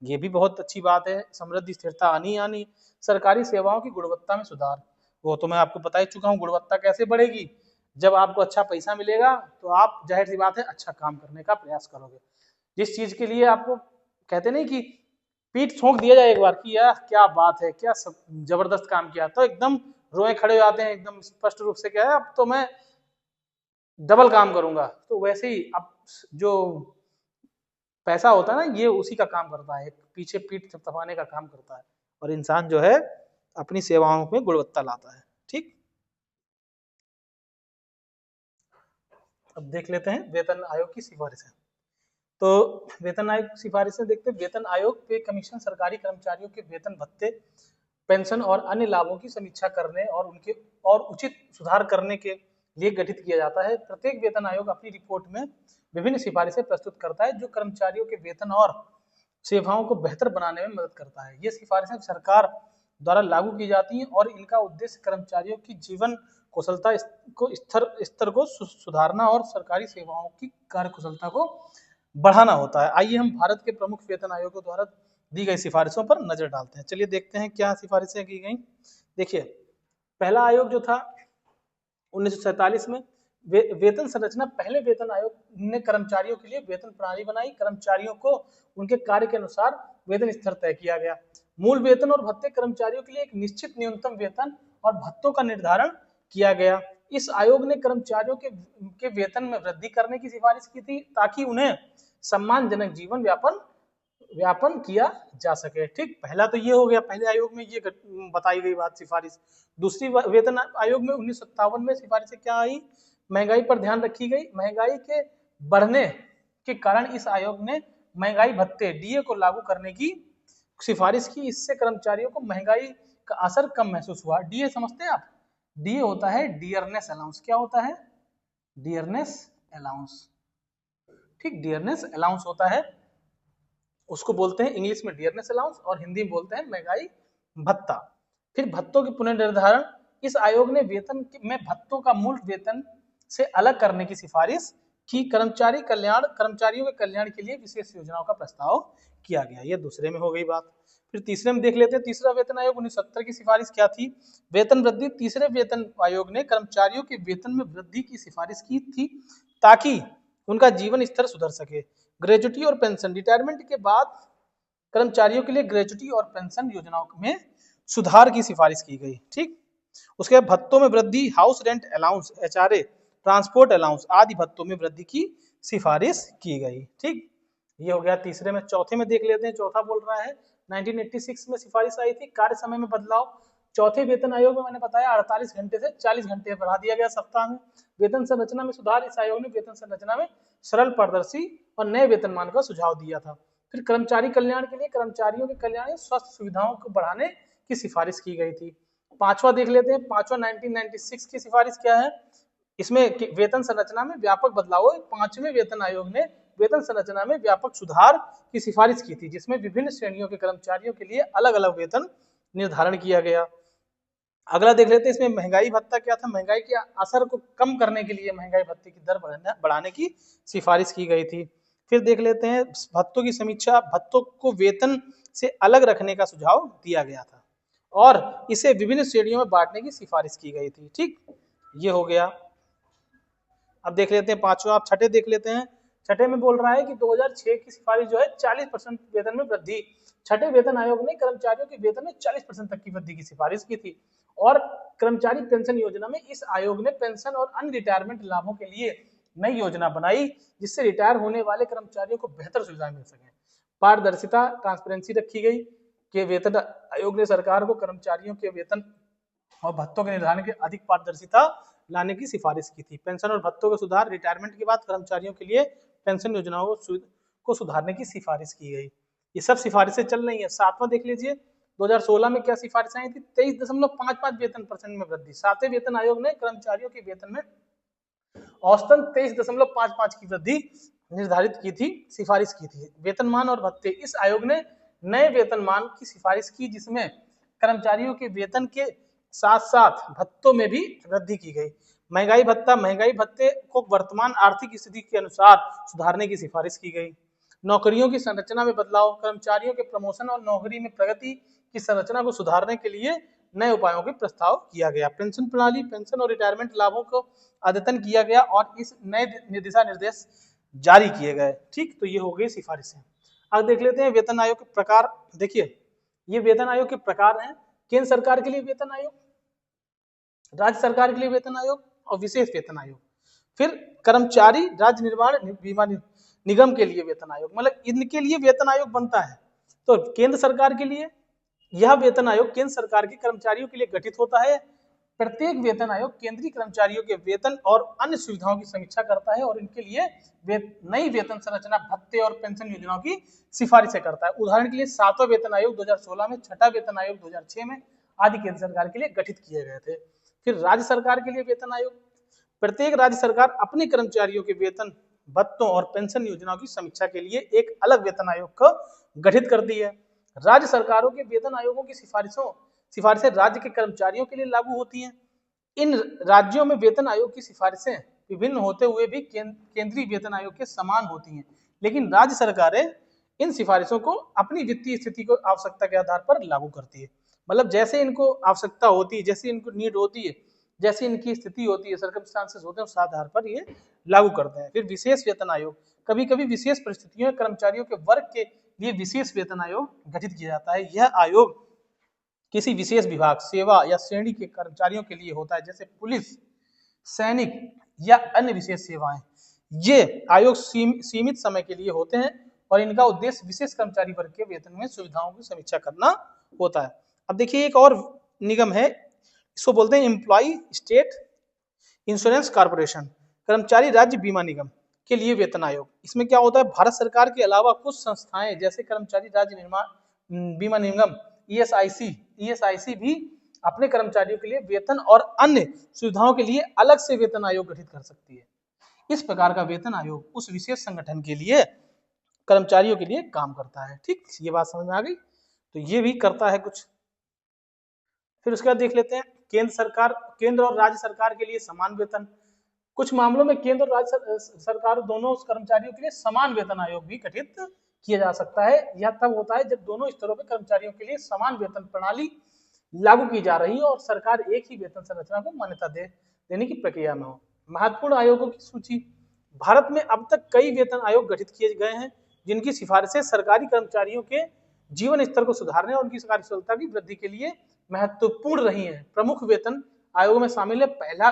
ये भी बहुत अच्छी बात है। समृद्धि स्थिरता आनी आनी। सरकारी सेवाओं की गुणवत्ता में सुधार, वो तो मैं आपको बता ही चुका हूँ। गुणवत्ता कैसे बढ़ेगी, जब आपको अच्छा पैसा मिलेगा तो आप जाहिर सी बात है अच्छा काम करने का प्रयास करोगे। जिस चीज के लिए आपको कहते नहीं कि पीठ ठोक दिया जाए एक बार कि यार क्या बात है, क्या सब जबरदस्त काम किया, तो एकदम रोए खड़े हो जाते हैं, एकदम स्पष्ट रूप से क्या है, अब तो मैं डबल काम करूंगा। तो वैसे ही अब जो पैसा होता है ना, ये उसी का काम करता है, पीछे पीठ थपथपाने का काम करता है, और इंसान जो है अपनी सेवाओं में गुणवत्ता लाता है। ठीक, अब देख लेते हैं वेतन आयोग की सिफारिशें। तो वेतन आयोग की सिफारिशें देखते हैं। वेतन आयोग पे कमीशन सरकारी कर्मचारियों के वेतन भत्ते, पेंशन और अन्य लाभों की समीक्षा करने और उनके और उचित सुधार करने के लिए गठित किया जाता है। प्रत्येक वेतन आयोग अपनी रिपोर्ट में विभिन्न सिफारिशें प्रस्तुत करता है जो कर्मचारियों के वेतन और सेवाओं को बेहतर बनाने में मदद करता है। ये सिफारिशें सरकार द्वारा लागू की जाती हैं और इनका उद्देश्य कर्मचारियों की जीवन कुशलता को स्तर को सुधारना और सरकारी सेवाओं की कार्य कुशलता को बढ़ाना होता है। आइए हम भारत के प्रमुख वेतन आयोगों द्वारा दी गई सिफारिशों पर नजर डालते हैं। चलिए देखते हैं क्या सिफारिशें की गई। देखिए, पहला आयोग जो था 1947 में वेतन संरचना। पहले वेतन आयोग ने कर्मचारियों के लिए वेतन प्रणाली बनाई। कर्मचारियों को उनके कार्य के अनुसार वेतन स्तर तय किया गया। मूल वेतन और भत्ते कर्मचारियों के लिए एक निश्चित न्यूनतम वेतन और भत्तों का निर्धारण किया गया। इस आयोग ने कर्मचारियों के वेतन में वृद्धि करने की सिफारिश की थी ताकि उन्हें सम्मानजनक जीवन व्यापन किया जा सके। ठीक, पहला तो ये हो गया, पहले आयोग में ये बताई गई बात, सिफारिश। दूसरी वेतन आयोग में 1957 में सिफारिशें क्या आई, महंगाई पर ध्यान रखी गई। महंगाई के बढ़ने के कारण इस आयोग ने महंगाई भत्ते डीए को लागू करने की सिफारिश की। इससे कर्मचारियों को महंगाई का असर कम महसूस हुआ। डीए समझते हैं आप? डीए होता है डियरनेस अलाउंस। क्या होता है? Dearness allowance. ठीक, डियरनेस अलाउंस होता है, उसको बोलते हैं इंग्लिश में डियरनेस अलाउंस और हिंदी में बोलते हैं महंगाई भत्ता। फिर भत्तों के पुनर्निर्धारण। इस आयोग ने वेतन में भत्तों का मूल वेतन से अलग करने की सिफारिश की। कर्मचारियों के कल्याण के लिए विशेष योजनाओं का प्रस्ताव किया गया। ये दूसरे में हो गई बात। फिर तीसरे में देख लेते हैं। तीसरा वेतन आयोग 1970 की सिफारिश क्या थी? वेतन वृद्धि। तीसरे वेतन आयोग ने कर्मचारियों के वेतन में वृद्धि की सिफारिश की थी ताकि उनका जीवन स्तर सुधर सके। ग्रेजुटी और पेंशन। रिटायरमेंट के बाद कर्मचारियों के लिए ग्रेजुटी और पेंशन योजनाओं में सुधार की सिफारिश की गई। ठीक, उसके बाद भत्तों में वृद्धि। House rent allowance, HRA, transport allowance आदि भत्तों में वृद्धि की सिफारिश की गई। ठीक, ये हो गया तीसरे में। चौथे में देख लेते हैं। चौथा बोल रहा है 1986 में सिफारिश आई थी, कार्य समय में बदलाव। चौथे वेतन आयोग में मैंने बताया 48 घंटे से 40 घंटे बढ़ा दिया गया सप्ताह में। वेतन संरचना में सुधार। इस आयोग ने वेतन संरचना में सरल, पारदर्शी और नए वेतनमान का सुझाव दिया था। फिर कर्मचारी कल्याण के लिए कर्मचारियों के कल्याण स्वास्थ्य सुविधाओं को बढ़ाने की सिफारिश की गई थी। पांचवा देख लेते हैं। पांचवा 1996 की सिफारिश क्या है? इसमें वेतन संरचना में व्यापक बदलाव। पांचवें वेतन आयोग ने वेतन संरचना में व्यापक सुधार की सिफारिश की थी जिसमें विभिन्न श्रेणियों के कर्मचारियों के लिए अलग अलग वेतन निर्धारण किया गया। अगला देख लेते हैं। इसमें महंगाई भत्ता क्या था? महंगाई के असर को कम करने के लिए महंगाई भत्ते की दर बढ़ाने की सिफारिश की गई थी। फिर देख लेते हैं भत्तों की समीक्षा। भत्तों को वेतन से अलग रखने का सुझाव दिया गया था और इसे विभिन्न श्रेणियों में बांटने की सिफारिश की गई थी। ठीक, ये हो गया। अब देख लेते हैं पांचवा। आप छठे देख लेते हैं। छठे में बोल रहा है कि 2006 की सिफारिश जो है 40% वेतन में वृद्धि। छठे वेतन आयोग ने कर्मचारियों के वेतन में 40% तक की वृद्धि की सिफारिश की थी और कर्मचारी पेंशन योजना में इस आयोग ने पेंशन और अन्य रिटायरमेंट लाभों के लिए नई योजना बनाई जिससे रिटायर होने वाले कर्मचारियों को बेहतर सुविधाएं मिल सके। पारदर्शिता, ट्रांसपेरेंसी रखी गई कि वेतन आयोग ने सरकार को कर्मचारियों के वेतन और भत्तों के निर्धारण की अधिक पारदर्शिता लाने की सिफारिश की थी। पेंशन और भत्तों का सुधार। रिटायरमेंट के बाद कर्मचारियों के लिए पेंशन योजनाओं को सुधारने की सिफारिश की गई। ये सब सिफारिशें चल रही है। सातवां देख लीजिए। 2016 में क्या सिफारिशें आई थी? 23.55 वेतन परसेंट में वृद्धि। सातवें वेतन आयोग ने कर्मचारियों के वेतन में औसतन 23.55 की वृद्धि निर्धारित की थी, सिफारिश की थी। वेतनमान और भत्ते। इस आयोग ने नए वेतनमान की सिफारिश की जिसमें कर्मचारियों के वेतन के साथ साथ भत्तों में भी वृद्धि की गई। महंगाई भत्ता। महंगाई भत्ते को वर्तमान आर्थिक स्थिति के अनुसार सुधारने की सिफारिश की गई। नौकरियों की संरचना में बदलाव। कर्मचारियों के प्रमोशन और नौकरी में प्रगति की संरचना को सुधारने के लिए नए उपायों के प्रस्ताव किया गया। पेंशन प्रणाली। पेंशन और रिटायरमेंट लाभों को अद्यतन किया गया और इस नए दिशा निर्देश जारी किए गए। ठीक, तो ये हो गई सिफारिशें। अब देख लेते हैं वेतन आयोग के प्रकार। देखिए ये वेतन आयोग के प्रकार हैं। केंद्र सरकार के लिए वेतन आयोग, राज्य सरकार के लिए वेतन आयोग और विशेष वेतन आयोग। फिर कर्मचारी राज्य निर्माण बीमा निगम के लिए वेतन आयोग, मतलब इनके लिए वेतन आयोग बनता है। तो केंद्र सरकार के लिए यह वेतन आयोग केंद्र सरकार के कर्मचारियों के लिए गठित होता है। प्रत्येक वेतन आयोग केंद्रीय कर्मचारियों के वेतन और अन्य सुविधाओं की समीक्षा करता है और इनके लिए नई वेतन संरचना, भत्ते और पेंशन योजनाओं की सिफारिशें करता है। उदाहरण के लिए 7वां वेतन आयोग 2016 में, 6वां वेतन आयोग 2006 में आदि केंद्र सरकार के लिए गठित किए गए थे। फिर राज्य सरकार के लिए वेतन आयोग, प्रत्येक राज्य सरकार अपने कर्मचारियों के वेतन, भत्तों और पेंशन योजनाओं की समीक्षा के लिए एक अलग वेतन आयोग को गठित करती है। राज्य सरकारों के वेतन आयोगों की सिफारिशें राज्य के कर्मचारियों के लिए लागू होती हैं। इन राज्यों में वेतन आयोग की सिफारिशें विभिन्न होते हुए भी केंद्रीय वेतन आयोग के समान होती हैं, लेकिन राज्य सरकारें इन सिफारिशों को अपनी वित्तीय स्थिति को आवश्यकता के आधार पर लागू करती है। मतलब जैसे इनको आवश्यकता होती है, जैसे इनको नीड होती है, जैसी इनकी स्थिति होती है, सर्कमस्टांसेस होते हैं, उस आधार पर ये लागू करते हैं। फिर विशेष वेतन आयोग, कभी कभी विशेष परिस्थितियों में कर्मचारियों के वर्ग के लिए विशेष वेतन आयोग गठित किया जाता है। यह आयोग किसी विशेष विभाग, सेवा या श्रेणी के कर्मचारियों के लिए होता है, जैसे पुलिस, सैनिक या अन्य विशेष सेवाएं। ये आयोग सीमित समय के लिए होते हैं और इनका उद्देश्य विशेष कर्मचारी वर्ग के वेतन में सुविधाओं की समीक्षा करना होता है। अब देखिए एक और निगम है, इसको बोलते हैं एम्प्लॉय स्टेट इंश्योरेंस कॉर्पोरेशन, कर्मचारी राज्य बीमा निगम के लिए वेतन आयोग। इसमें क्या होता है, भारत सरकार के अलावा कुछ संस्थाएं जैसे कर्मचारी राज्य निर्माण बीमा निगम ईएसआईसी भी अपने कर्मचारियों के लिए वेतन और अन्य सुविधाओं के लिए अलग से वेतन आयोग गठित कर सकती है। इस प्रकार का वेतन आयोग उस विशेष संगठन के लिए कर्मचारियों के लिए काम करता है। ठीक, ये बात समझ में आ गई। तो ये भी करता है कुछ। फिर उसके बाद देख लेते हैं केंद्र और राज्य सरकार के लिए समान वेतन। कुछ मामलों में केंद्र और राज्य सरकार दोनों कर्मचारियों के लिए समान वेतन आयोग भी गठित किया जा सकता है। यह तब होता है जब दोनों स्तरों पर कर्मचारियों के लिए समान वेतन प्रणाली लागू की जा रही है और सरकार एक ही वेतन संरचना को मान्यता देने की प्रक्रिया में हो। महत्वपूर्ण आयोगों की सूची। भारत में अब तक कई वेतन आयोग गठित किए गए हैं जिनकी सिफारिशें सरकारी कर्मचारियों के जीवन स्तर को सुधारने और उनकी कार्यकुशलता की वृद्धि के लिए महत्वपूर्ण रही है। प्रमुख वेतन आयोगों में शामिल है पहला,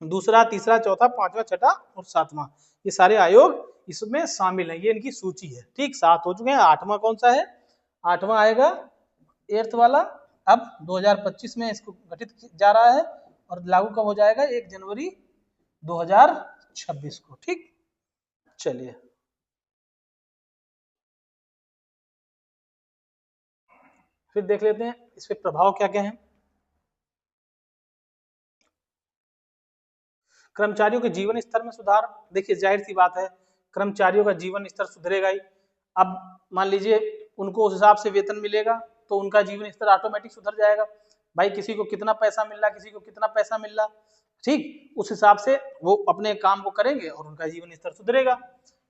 दूसरा, तीसरा, चौथा, पांचवा, छठा और सातवां। ये सारे आयोग इसमें शामिल हैं। ये इनकी सूची है। ठीक, 7 हो चुके हैं। 8वां कौन सा है? 8वां आएगा 8th वाला। अब 2025 में इसको गठित जा रहा है और लागू कब हो जाएगा? 1 जनवरी 2026 को। ठीक, चलिए फिर देख लेते हैं इस पे प्रभाव क्या क्या है। कर्मचारियों के जीवन स्तर में सुधार। देखिए जाहिर सी बात है, कर्मचारियों का जीवन स्तर सुधरेगा ही। अब मान लीजिए उनको उस हिसाब से वेतन मिलेगा तो उनका जीवन स्तर ऑटोमेटिक सुधर जाएगा। भाई किसी को कितना पैसा मिल रहा, किसी को कितना पैसा मिल रहा, ठीक, उस हिसाब से वो अपने काम को करेंगे और उनका जीवन स्तर सुधरेगा।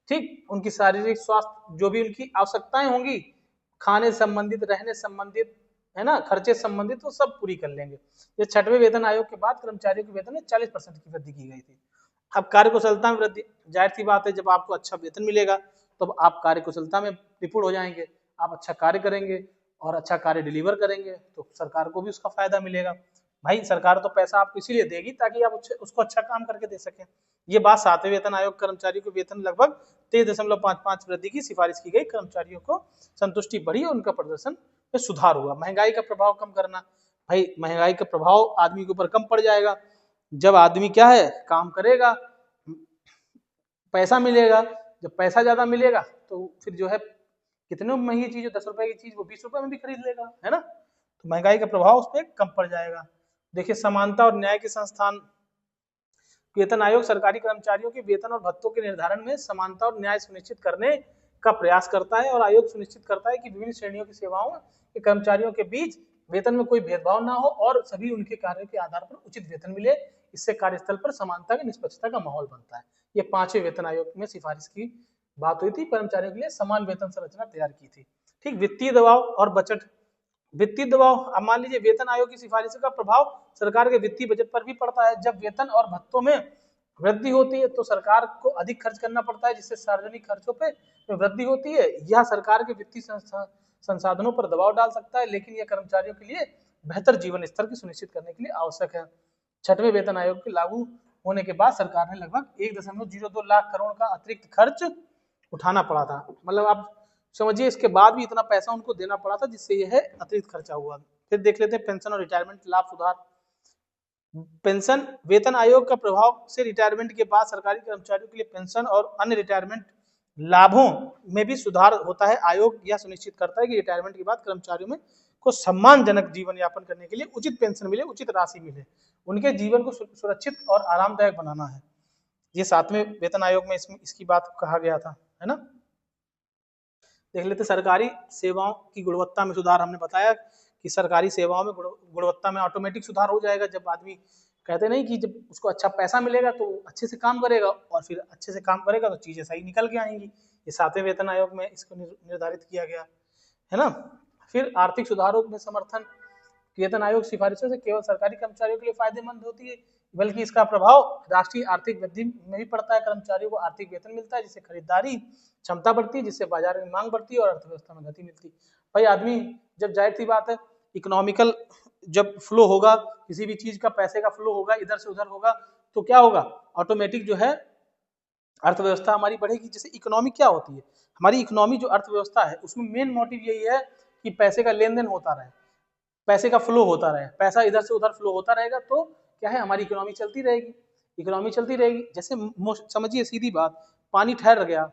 ठीक, उनकी शारीरिक स्वास्थ्य, जो भी उनकी आवश्यकताएं होंगी, खाने संबंधित, रहने संबंधित, है ना, खर्चे संबंधित, वो सब पूरी कर लेंगे। ये 6वें वेतन आयोग के बाद कर्मचारियों के वेतन में 40% की वृद्धि की गई थी। अब कार्यकुशलता में वृद्धि। जाहिर सी बात है, जब आपको अच्छा वेतन मिलेगा तो आप कार्यकुशलता में निपुण हो जाएंगे, आप अच्छा कार्य करेंगे और अच्छा कार्य डिलीवर करेंगे तो सरकार को भी उसका फायदा मिलेगा। भाई सरकार तो पैसा आपको इसीलिए देगी ताकि आप उसको अच्छा काम करके दे सकें। ये बात 7वें वेतन आयोग कर्मचारियों के वेतन लगभग 23.55 वृद्धि की सिफारिश की गई। कर्मचारियों को संतुष्टि बढ़ी और उनका प्रदर्शन में सुधार हुआ। महंगाई का प्रभाव कम करना। भाई महंगाई का प्रभाव आदमी के ऊपर कम पड़ जाएगा। जब आदमी क्या है, काम करेगा, पैसा मिलेगा। जब पैसा ज्यादा मिलेगा तो फिर जो है कितने महंगी चीज, 10 रुपए की चीज वो 20 रुपए में भी खरीद लेगा, है ना। तो महंगाई का प्रभाव उस पर कम पड़ जाएगा। देखिए समानता और न्याय के संस्थान। वेतन आयोग सरकारी कर्मचारियों के वेतन और भत्तों के निर्धारण में समानता और न्याय सुनिश्चित करने का प्रयास करता है और आयोग सुनिश्चित करता है कि विभिन्न श्रेणियों की सेवाओं के कर्मचारियों के बीच वेतन में कोई भेदभाव ना हो और सभी उनके कार्य के आधार पर उचित वेतन मिले। इससे कार्यस्थल पर समानता की, निष्पक्षता का माहौल बनता है। ये 5वें वेतन आयोग में सिफारिश की बात हुई थी, कर्मचारियों के लिए समान वेतन संरचना तैयार की थी। ठीक, वित्तीय दबाव और बजट। वित्तीय दबाव। अब मान लीजिए वेतन आयोग की सिफारिशों का प्रभाव सरकार के वित्तीय बजट पर भी पड़ता है। जब वेतन और भत्तों में वृद्धि होती है तो सरकार को अधिक खर्च करना पड़ता है, जिससे सार्वजनिक खर्चों पे वृद्धि होती है। यह सरकार के वित्तीय संसाधनों पर दबाव डाल सकता है, लेकिन यह कर्मचारियों के लिए बेहतर जीवन स्तर की सुनिश्चित करने के लिए आवश्यक है। छठवें वेतन आयोग के लागू होने के बाद सरकार ने लगभग 1.02 लाख करोड़ का अतिरिक्त खर्च उठाना पड़ा था। मतलब आप समझिए इसके बाद भी इतना पैसा उनको देना पड़ा था, जिससे यह अतिरिक्त खर्चा हुआ। फिर देख लेते हैं पेंशन और रिटायरमेंट लाभ सुधार। पेंशन वेतन आयोग का प्रभाव से रिटायरमेंट के बाद सरकारी कर्मचारियों के लिए पेंशन और अन्य रिटायरमेंट लाभों में भी सुधार होता है। आयोग यह सुनिश्चित करता है कि रिटायरमेंट के बाद कर्मचारियों में को सम्मानजनक जीवन यापन करने के लिए उचित पेंशन मिले, उचित राशि मिले, उनके जीवन को सुरक्षित और आरामदायक बनाना है। ये 7वें वेतन आयोग में इसकी बात कहा गया था, है ना। देख लेते सरकारी सेवाओं की गुणवत्ता में सुधार। हमने बताया कि सरकारी सेवाओं में गुणवत्ता में ऑटोमेटिक सुधार हो जाएगा। जब आदमी कहते नहीं कि जब उसको अच्छा पैसा मिलेगा तो अच्छे से काम करेगा, और फिर अच्छे से काम करेगा तो चीजें सही निकल के आएंगी। ये 7वें वेतन आयोग में इसको निर्धारित किया गया है ना। फिर आर्थिक सुधारों में समर्थन। वेतन आयोग सिफारिशों से केवल सरकारी कर्मचारियों के लिए फायदेमंद होती है, बल्कि इसका प्रभाव राष्ट्रीय आर्थिक वृद्धि में भी पड़ता है। कर्मचारियों को आर्थिक वेतन मिलता है, जिससे खरीदारी क्षमता बढ़ती है, जिससे बाजार में मांग बढ़ती है और अर्थव्यवस्था में गति मिलती है। भाई आदमी जब, जाहिर सी बात है, इकोनॉमिकल जब फ्लो होगा, किसी भी चीज का पैसे का फ्लो होगा, इधर से उधर होगा, तो क्या होगा, ऑटोमेटिक जो है अर्थव्यवस्था हमारी बढ़ेगी। जैसे इकोनॉमी क्या होती है, हमारी इकोनॉमी जो अर्थव्यवस्था है उसमें मेन मोटिव यही है कि पैसे का लेन देन होता रहे, पैसे का फ्लो होता रहे, पैसा इधर से उधर फ्लो होता रहेगा तो क्या है, हमारी इकोनॉमी चलती रहेगी। इकोनॉमी चलती रहेगी। जैसे समझिए सीधी बात, पानी ठहर गया,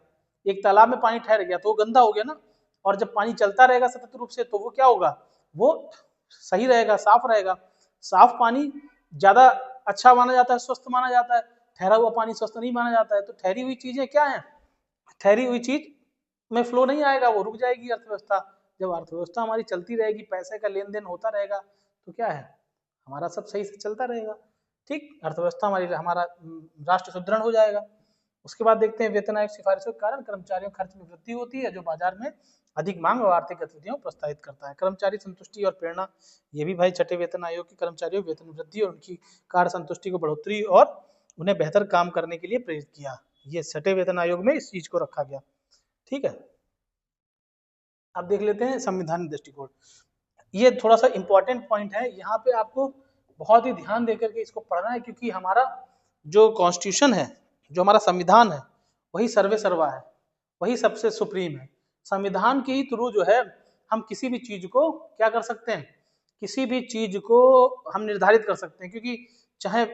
एक तालाब में पानी ठहर गया तो वो गंदा हो गया ना, और जब पानी चलता रहेगा सतत रूप से तो वो क्या होगा, वो सही रहेगा, साफ रहेगा। साफ पानी ज्यादा अच्छा माना जाता है, स्वस्थ माना जाता है, ठहरा हुआ पानी स्वस्थ नहीं माना जाता है। तो ठहरी हुई चीजें क्या है, ठहरी हुई चीज में फ्लो नहीं आएगा, वो रुक जाएगी अर्थव्यवस्था। जब अर्थव्यवस्था हमारी चलती रहेगी, पैसे का लेन देन होता रहेगा, तो क्या है, हमारा सब सही से चलता रहेगा। ठीक, अर्थव्यवस्था हमारा राष्ट्र सुदृढ़ हो जाएगा। उसके बाद देखते हैं वेतन आयोग सिफारिशों के कारण कर्मचारियों खर्च में वृद्धि होती है, जो बाजार में अधिक मांग और आर्थिक गतिविधियों को प्रोत्साहित करता है। कर्मचारी संतुष्टि और प्रेरणा, ये भी भाई छठे वेतन आयोग के कर्मचारियों वेतन वृद्धि और उनकी कार्य संतुष्टि को बढ़ोतरी और उन्हें बेहतर काम करने के लिए प्रेरित किया। ये छठे वेतन आयोग में इस चीज को रखा गया। ठीक है, अब देख लेते हैं संवैधानिक दृष्टिकोण। ये थोड़ा सा इंपॉर्टेंट पॉइंट है, यहाँ पे आपको बहुत ही ध्यान देकर के इसको पढ़ना है, क्योंकि हमारा जो कॉन्स्टिट्यूशन है, जो हमारा संविधान है, वही सर्वे सर्वा है, वही सबसे सुप्रीम है। संविधान के ही थ्रू जो है हम किसी भी चीज को क्या कर सकते हैं, किसी भी चीज को हम निर्धारित कर सकते हैं। क्योंकि चाहे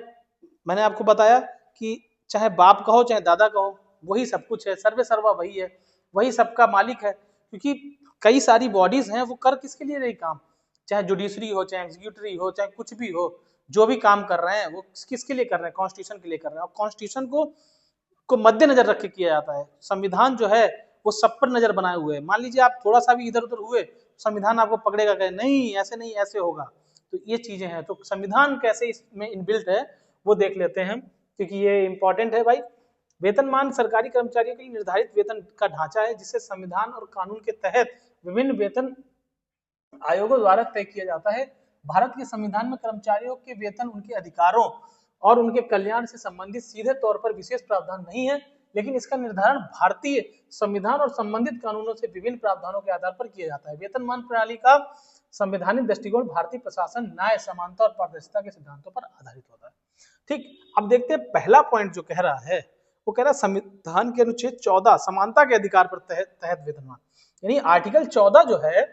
मैंने आपको बताया कि चाहे बाप कहो चाहे दादा कहो, वही सब कुछ है, सर्वे सर्वा वही है, वही सबका मालिक है। क्योंकि कई सारी बॉडीज हैं, वो कर किसके लिए रही काम, चाहे जुडिशरी हो, चाहे एग्जीक्यूटिव हो, चाहे कुछ भी हो, जो भी काम कर रहे हैं वो किसके लिए कर रहे हैं, कॉन्स्टिट्यूशन के लिए कर रहे हैं। और कॉन्स्टिट्यूशन को मद्देनजर रख के किया जाता है। संविधान जो है वो सब पर नजर बनाए हुए है। मान लीजिए आप थोड़ा सा भी इधर उधर हुए, संविधान आपको पकड़ेगा, कहे नहीं ऐसे नहीं ऐसे होगा। तो ये चीजें हैं। तो संविधान कैसे इसमें इनबिल्ट है वो देख लेते हैं, क्योंकि ये इंपॉर्टेंट है भाई। वेतनमान सरकारी कर्मचारियों के लिए निर्धारित वेतन का ढांचा है, जिसे संविधान और कानून के तहत विभिन्न वेतन आयोगों द्वारा तय किया जाता है। भारत के संविधान में कर्मचारियों के वेतन उनके अधिकारों और उनके कल्याण से संबंधित सीधे तौर पर विशेष प्रावधान नहीं है, लेकिन इसका निर्धारण भारतीय संविधान और संबंधित कानूनों से विभिन्न प्रावधानों के आधार पर किया जाता है। वेतनमान प्रणाली का संवैधानिक दृष्टिकोण भारतीय प्रशासन, न्याय, समानता और पारदर्शिता के सिद्धांतों पर आधारित होता है। ठीक, अब देखते हैं पहला पॉइंट जो कह रहा है, वो कह रहा है संविधान के अनुच्छेद 14 समानता के अधिकार पर तहत वेतनमान, यानी आर्टिकल 14 जो है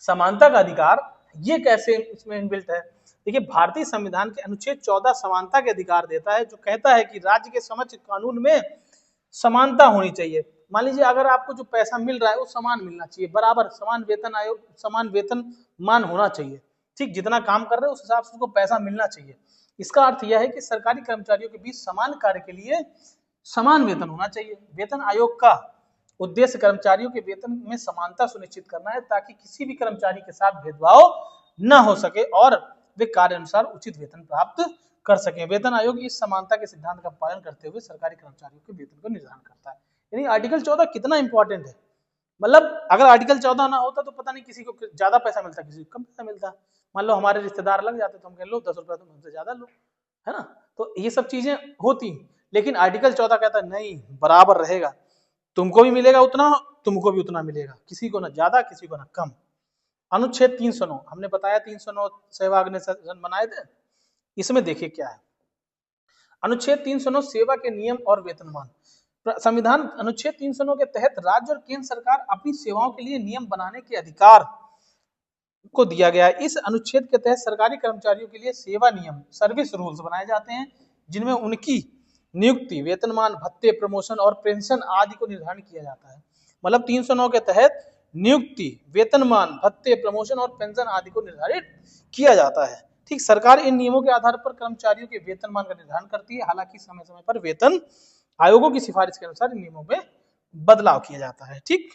समानता का अधिकार, ये कैसे इसमें इनबिल्ट है। देखिए, भारतीय संविधान के अनुच्छेद 14 समानता के अधिकार देता है, जो कहता है कि राज्य के समक्ष कानून में समानता होनी चाहिए। मान लीजिए अगर आपको जो पैसा मिल रहा है वो समान मिलना चाहिए, बराबर समान वेतन आयोग, समान वेतन मान होना चाहिए। ठीक, जितना काम कर रहे हैं उस हिसाब से उसको पैसा मिलना चाहिए। इसका अर्थ यह है कि सरकारी कर्मचारियों के बीच समान कार्य के लिए समान वेतन होना चाहिए। वेतन आयोग का उद्देश्य कर्मचारियों के वेतन में समानता सुनिश्चित करना है, ताकि किसी भी कर्मचारी के साथ भेदभाव न हो सके और वे कार्य अनुसार उचित वेतन प्राप्त कर सकें। वेतन आयोग इस समानता के सिद्धांत का पालन करते हुए सरकारी कर्मचारियों के वेतन को निर्धारण करता है। यानी आर्टिकल 14 कितना इंपॉर्टेंट है। मतलब अगर आर्टिकल 14 ना होता तो पता नहीं किसी को ज्यादा पैसा मिलता, किसी को कम पैसा मिलता। मान लो हमारे रिश्तेदार लग जाते तो हम कह लो 10 रुपया तुम हमसे ज्यादा लो, है ना। तो ये सब चीजें होती, लेकिन आर्टिकल 14 कहता है नहीं, बराबर रहेगा, तुमको भी मिलेगा उतना, तुमको भी उतना मिलेगा, किसी को ना ज्यादा किसी को ना कम। अनुच्छेद 309 हमने बताया 309 सहवाग ने बनाए थे। इसमें देखिए क्या है, अनुच्छेद 309 सेवा के नियम और वेतनमान। संविधान अनुच्छेद 309 के तहत राज्य और केंद्र सरकार अपनी सेवाओं के लिए नियम बनाने के अधिकार को दिया गया है। इस अनुच्छेद के तहत सरकारी कर्मचारियों के लिए सेवा नियम, सर्विस रूल्स बनाए जाते हैं, जिनमें उनकी नियुक्ति, वेतनमान, भत्ते, प्रमोशन और पेंशन आदि को निर्धारण किया जाता है। मतलब 309 के तहत नियुक्ति, वेतनमान, भत्ते, प्रमोशन और पेंशन आदि को निर्धारित किया जाता है। ठीक, सरकार इन नियमों के आधार पर कर्मचारियों के वेतनमान का निर्धारण करती है। हालांकि समय समय पर वेतन आयोगों की सिफारिश के अनुसार इन नियमों में बदलाव किया जाता है। ठीक,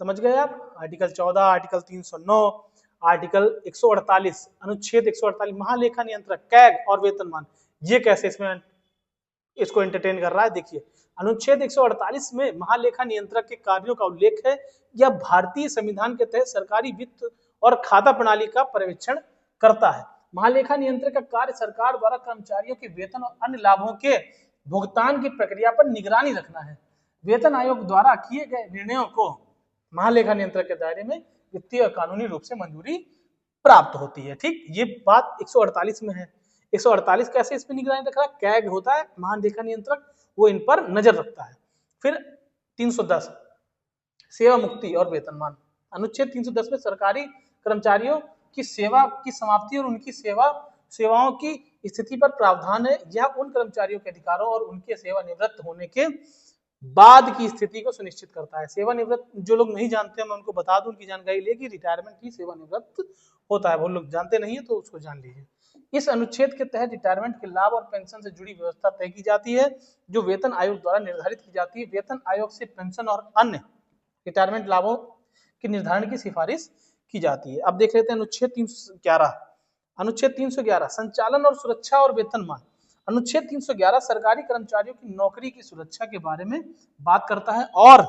समझ गए आप। आर्टिकल 14, आर्टिकल 309, आर्टिकल 148, अनुच्छेद 148 महालेखा नियंत्रक, कैग और वेतनमान, ये कैसे इसमें इसको एंटरटेन कर रहा है। देखिए, अनुच्छेद 148 में महालेखा नियंत्रक के कार्यों का उल्लेख है। यह भारतीय संविधान के तहत सरकारी वित्त और खाता प्रणाली का पर्यवेक्षण करता है। महालेखा नियंत्रक का कार्य सरकार द्वारा कर्मचारियों के वेतन और अन्य लाभों के भुगतान की प्रक्रिया पर निगरानी रखना है। वेतन आयोग द्वारा किए गए निर्णयों को महालेखा नियंत्रक के दायरे में वित्तीय और कानूनी रूप से मंजूरी प्राप्त होती है। ठीक, ये बात 148 में है। 148 कैसे इस पर निगरानी रख रहा है, कैग होता है महालेखा नियंत्रक, वो इन पर नजर रखता है। फिर 310 सेवा मुक्ति और वेतनमान। अनुच्छेद 310 में सरकारी कर्मचारियों की सेवा की समाप्ति और उनकी सेवाओं की स्थिति पर प्रावधान है। यह उन कर्मचारियों के अधिकारों और उनके सेवानिवृत्त होने के बाद की स्थिति को सुनिश्चित करता है। सेवानिवृत्त जो लोग नहीं जानते हैं मैं उनको बता दूं, उनकी जानकारी लेगी, रिटायरमेंट ही सेवानिवृत्त होता है। वो लोग जानते नहीं है तो उसको जान लीजिए। इस अनुच्छेद के तहत रिटायरमेंट के लाभ और पेंशन से जुड़ी व्यवस्था तय की जाती है, जो वेतन आयोग द्वारा निर्धारित की जाती है। वेतन आयोग से पेंशन और अन्य रिटायरमेंट लाभों के निर्धारण की सिफारिश की जाती है। अब देख लेते हैं अनुच्छेद 311। अनुच्छेद 311 संचालन और सुरक्षा और वेतनमान। अनुच्छेद 311 सरकारी कर्मचारियों की नौकरी की सुरक्षा के बारे में बात करता है और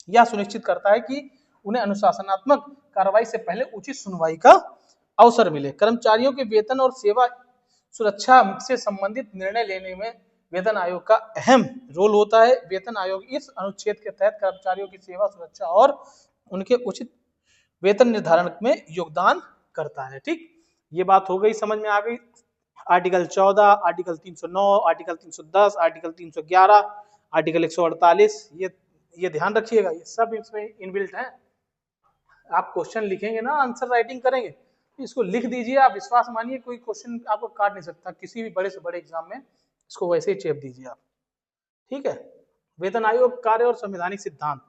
यह सुनिश्चित करता है कि उन्हें अनुशासनात्मक कार्रवाई से पहले उचित सुनवाई का अवसर मिले। कर्मचारियों के वेतन और सेवा सुरक्षा से संबंधित निर्णय लेने में वेतन आयोग का अहम रोल होता है। वेतन आयोग इस अनुच्छेद के तहत कर्मचारियों की सेवा सुरक्षा और उनके उचित वेतन निर्धारण में योगदान करता है। ठीक, ये बात हो गई, समझ में आ गई। Article 14, article 309, article 310, article 311, article 148, ये ध्यान रखिएगा, ये सब इसमें इनबिल्ट है। आप क्वेश्चन लिखेंगे ना, आंसर राइटिंग करेंगे, इसको लिख दीजिए। आप विश्वास मानिए कोई क्वेश्चन आपको काट नहीं सकता किसी भी बड़े से बड़े एग्जाम में, इसको वैसे ही चेप दीजिए आप। ठीक है, वेतन आयोग कार्य और संवैधानिक सिद्धांत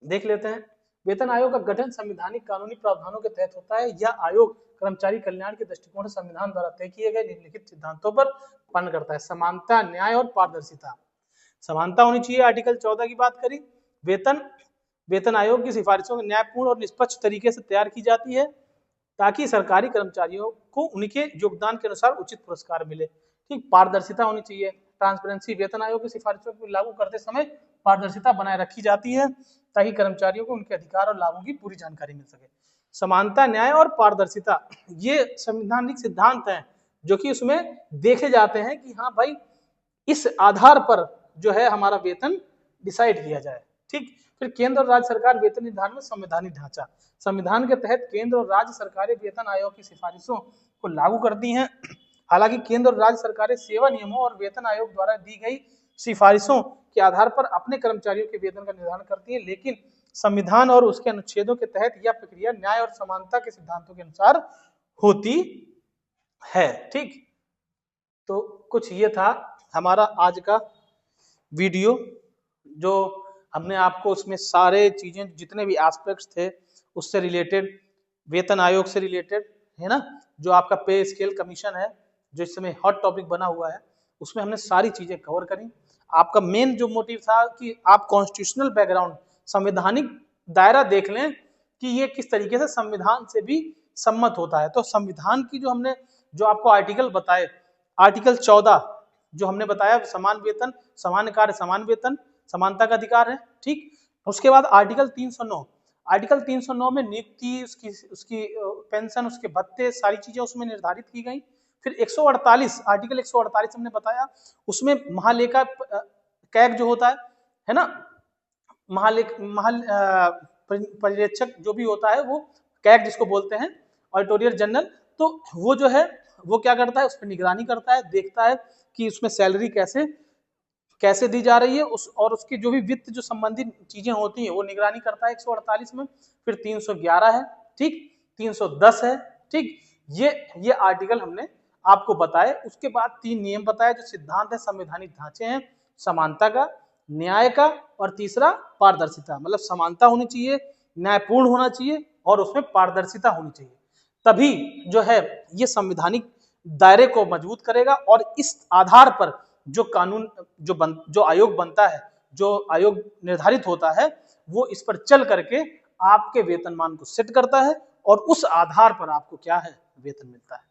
देख लेते हैं। वेतन आयोग का गठन संवैधानिक कानूनी प्रावधानों के तहत होता है। यह आयोग कर्मचारी कल्याण के दृष्टिकोण से संविधान द्वारा तय किए गए निम्नलिखित सिद्धांतों पर पालन करता है। समानता, न्याय और पारदर्शिता। समानता होनी चाहिए, आर्टिकल 14 की बात करी। वेतन आयोग की सिफारिशों को न्यायपूर्ण और निष्पक्ष तरीके से तैयार की जाती है ताकि सरकारी कर्मचारियों को उनके योगदान के अनुसार उचित पुरस्कार मिले। ठीक, पारदर्शिता होनी चाहिए, ट्रांसपेरेंसी। वेतन आयोग की सिफारिशों को लागू करते समय पारदर्शिता बनाए रखी जाती है ताकि कर्मचारियों को उनके अधिकार और लाभों की पूरी जानकारी मिल सके। समानता, न्याय और पारदर्शिता ये संवैधानिक सिद्धांत हैं जो कि उसमें देखे जाते हैं कि हाँ भाई इस आधार पर जो है हमारा वेतन डिसाइड किया जाए। ठीक, फिर केंद्र और राज्य सरकार वेतन निर्धारण में संवैधानिक ढांचा। संविधान के तहत केंद्र और राज्य सरकारें वेतन आयोग की सिफारिशों को लागू करती हैं। हालांकि केंद्र और राज्य सरकारें सेवा नियमों और वेतन आयोग द्वारा दी गई सिफारिशों के आधार पर अपने कर्मचारियों के वेतन का निर्धारण करती है, लेकिन संविधान और उसके अनुच्छेदों के तहत यह प्रक्रिया न्याय और समानता के सिद्धांतों के अनुसार होती है। ठीक, तो कुछ ये था हमारा आज का वीडियो, जो हमने आपको उसमें सारे चीजें जितने भी एस्पेक्ट्स थे उससे रिलेटेड, वेतन आयोग से रिलेटेड है ना, जो आपका पे स्केल कमीशन है जो इस समय हॉट टॉपिक बना हुआ है, उसमें हमने सारी चीजें कवर करी। आपका मेन जो मोटिव था कि आप कॉन्स्टिट्यूशनल बैकग्राउंड, संवैधानिक दायरा देख लें कि ये किस तरीके से संविधान से भी सम्मत होता है। तो संविधान की जो हमने जो आपको आर्टिकल बताए, आर्टिकल 14 जो हमने बताया समान वेतन, समान कार्य, समान वेतन, समानता का अधिकार है। ठीक, उसके बाद आर्टिकल 309, आर्टिकल 309 में नियुक्ति, उसकी पेंशन, उसके भत्ते, सारी चीजें उसमें निर्धारित की गई। फिर 148 आर्टिकल 148 हमने बताया, उसमें महालेखा कैग जो होता है ना, पर्यवेक्षक जो भी होता है वो कैग जिसको बोलते हैं, ऑडिटोरियल जनरल, तो वो जो है वो क्या करता है, उस पर निगरानी करता है, देखता है कि उसमें सैलरी कैसे दी जा रही है, और उसकी जो भी वित्त जो संबंधित चीजें होती हैं वो निगरानी करता है 148 में। फिर 311 है, ठीक, 310 है, ठीक, ये आर्टिकल हमने आपको बताए। उसके बाद 3 नियम बताए जो सिद्धांत है, संवैधानिक ढांचे हैं, समानता का, न्याय का, और तीसरा पारदर्शिता, मतलब समानता होनी चाहिए, न्यायपूर्ण होना चाहिए, और उसमें पारदर्शिता होनी चाहिए, तभी जो है ये संवैधानिक दायरे को मजबूत करेगा। और इस आधार पर जो कानून जो आयोग बनता है, जो आयोग निर्धारित होता है, वो इस पर चल करके आपके वेतनमान को सेट करता है, और उस आधार पर आपको क्या है, वेतन मिलता है।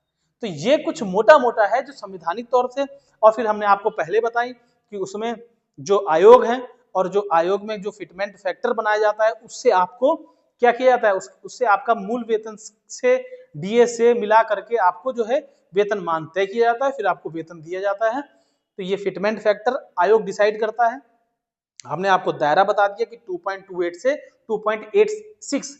तो ये कुछ मोटा मोटा है जो संवैधानिक तौर से, और फिर हमने आपको पहले बताई कि उसमें जो आयोग है और जो आयोग में जो फिटमेंट फैक्टर बनाया जाता है, उससे आपको क्या किया जाता है, उससे आपका मूल वेतन से डीए से मिला करके आपको जो है वेतनमान तय किया जाता है, फिर आपको वेतन दिया जाता है। तो ये फिटमेंट फैक्टर आयोग डिसाइड करता है। हमने आपको दायरा बता दिया कि 2.28 से 2.86,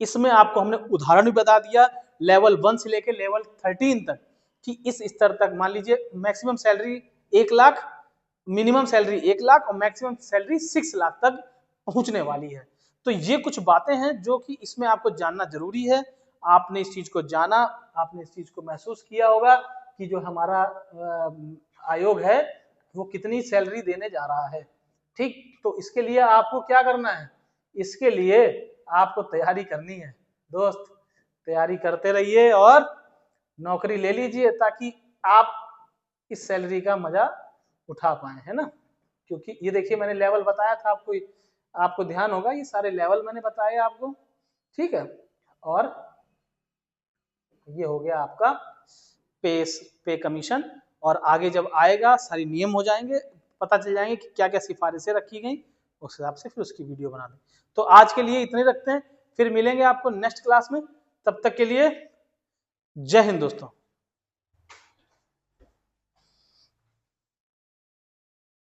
इसमें आपको हमने उदाहरण भी बता दिया लेवल 1 से लेकर लेवल 13 तक, कि इस स्तर तक मान लीजिए maximum salary 1 lakh, minimum salary 1 lakh और मैक्सिमम सैलरी 6 लाख तक पहुंचने वाली है। तो ये कुछ बातें हैं जो कि इसमें आपको जानना जरूरी है। आपने इस चीज को जाना, आपने इस चीज को महसूस किया होगा कि जो हमारा आयोग है वो कितनी सैलरी देने जा रहा है, ठीक। तो इसके लिए आपको क्या करना है, इसके लिए आपको तैयारी करनी है दोस्त, तैयारी करते रहिए और नौकरी ले लीजिए, ताकि आप इस सैलरी का मजा उठा पाए, है ना। क्योंकि ये देखिए मैंने लेवल बताया था आपको ध्यान होगा, ये सारे लेवल मैंने बताए आपको, ठीक है। और ये हो गया आपका पे कमीशन, और आगे जब आएगा सारी नियम हो जाएंगे, पता चल जाएंगे कि क्या क्या सिफारिशें रखी गई, उस हिसाब से फिर उसकी वीडियो बना दें। तो आज के लिए इतने रखते हैं, फिर मिलेंगे आपको नेक्स्ट क्लास में, तब तक के लिए जय हिंद दोस्तों।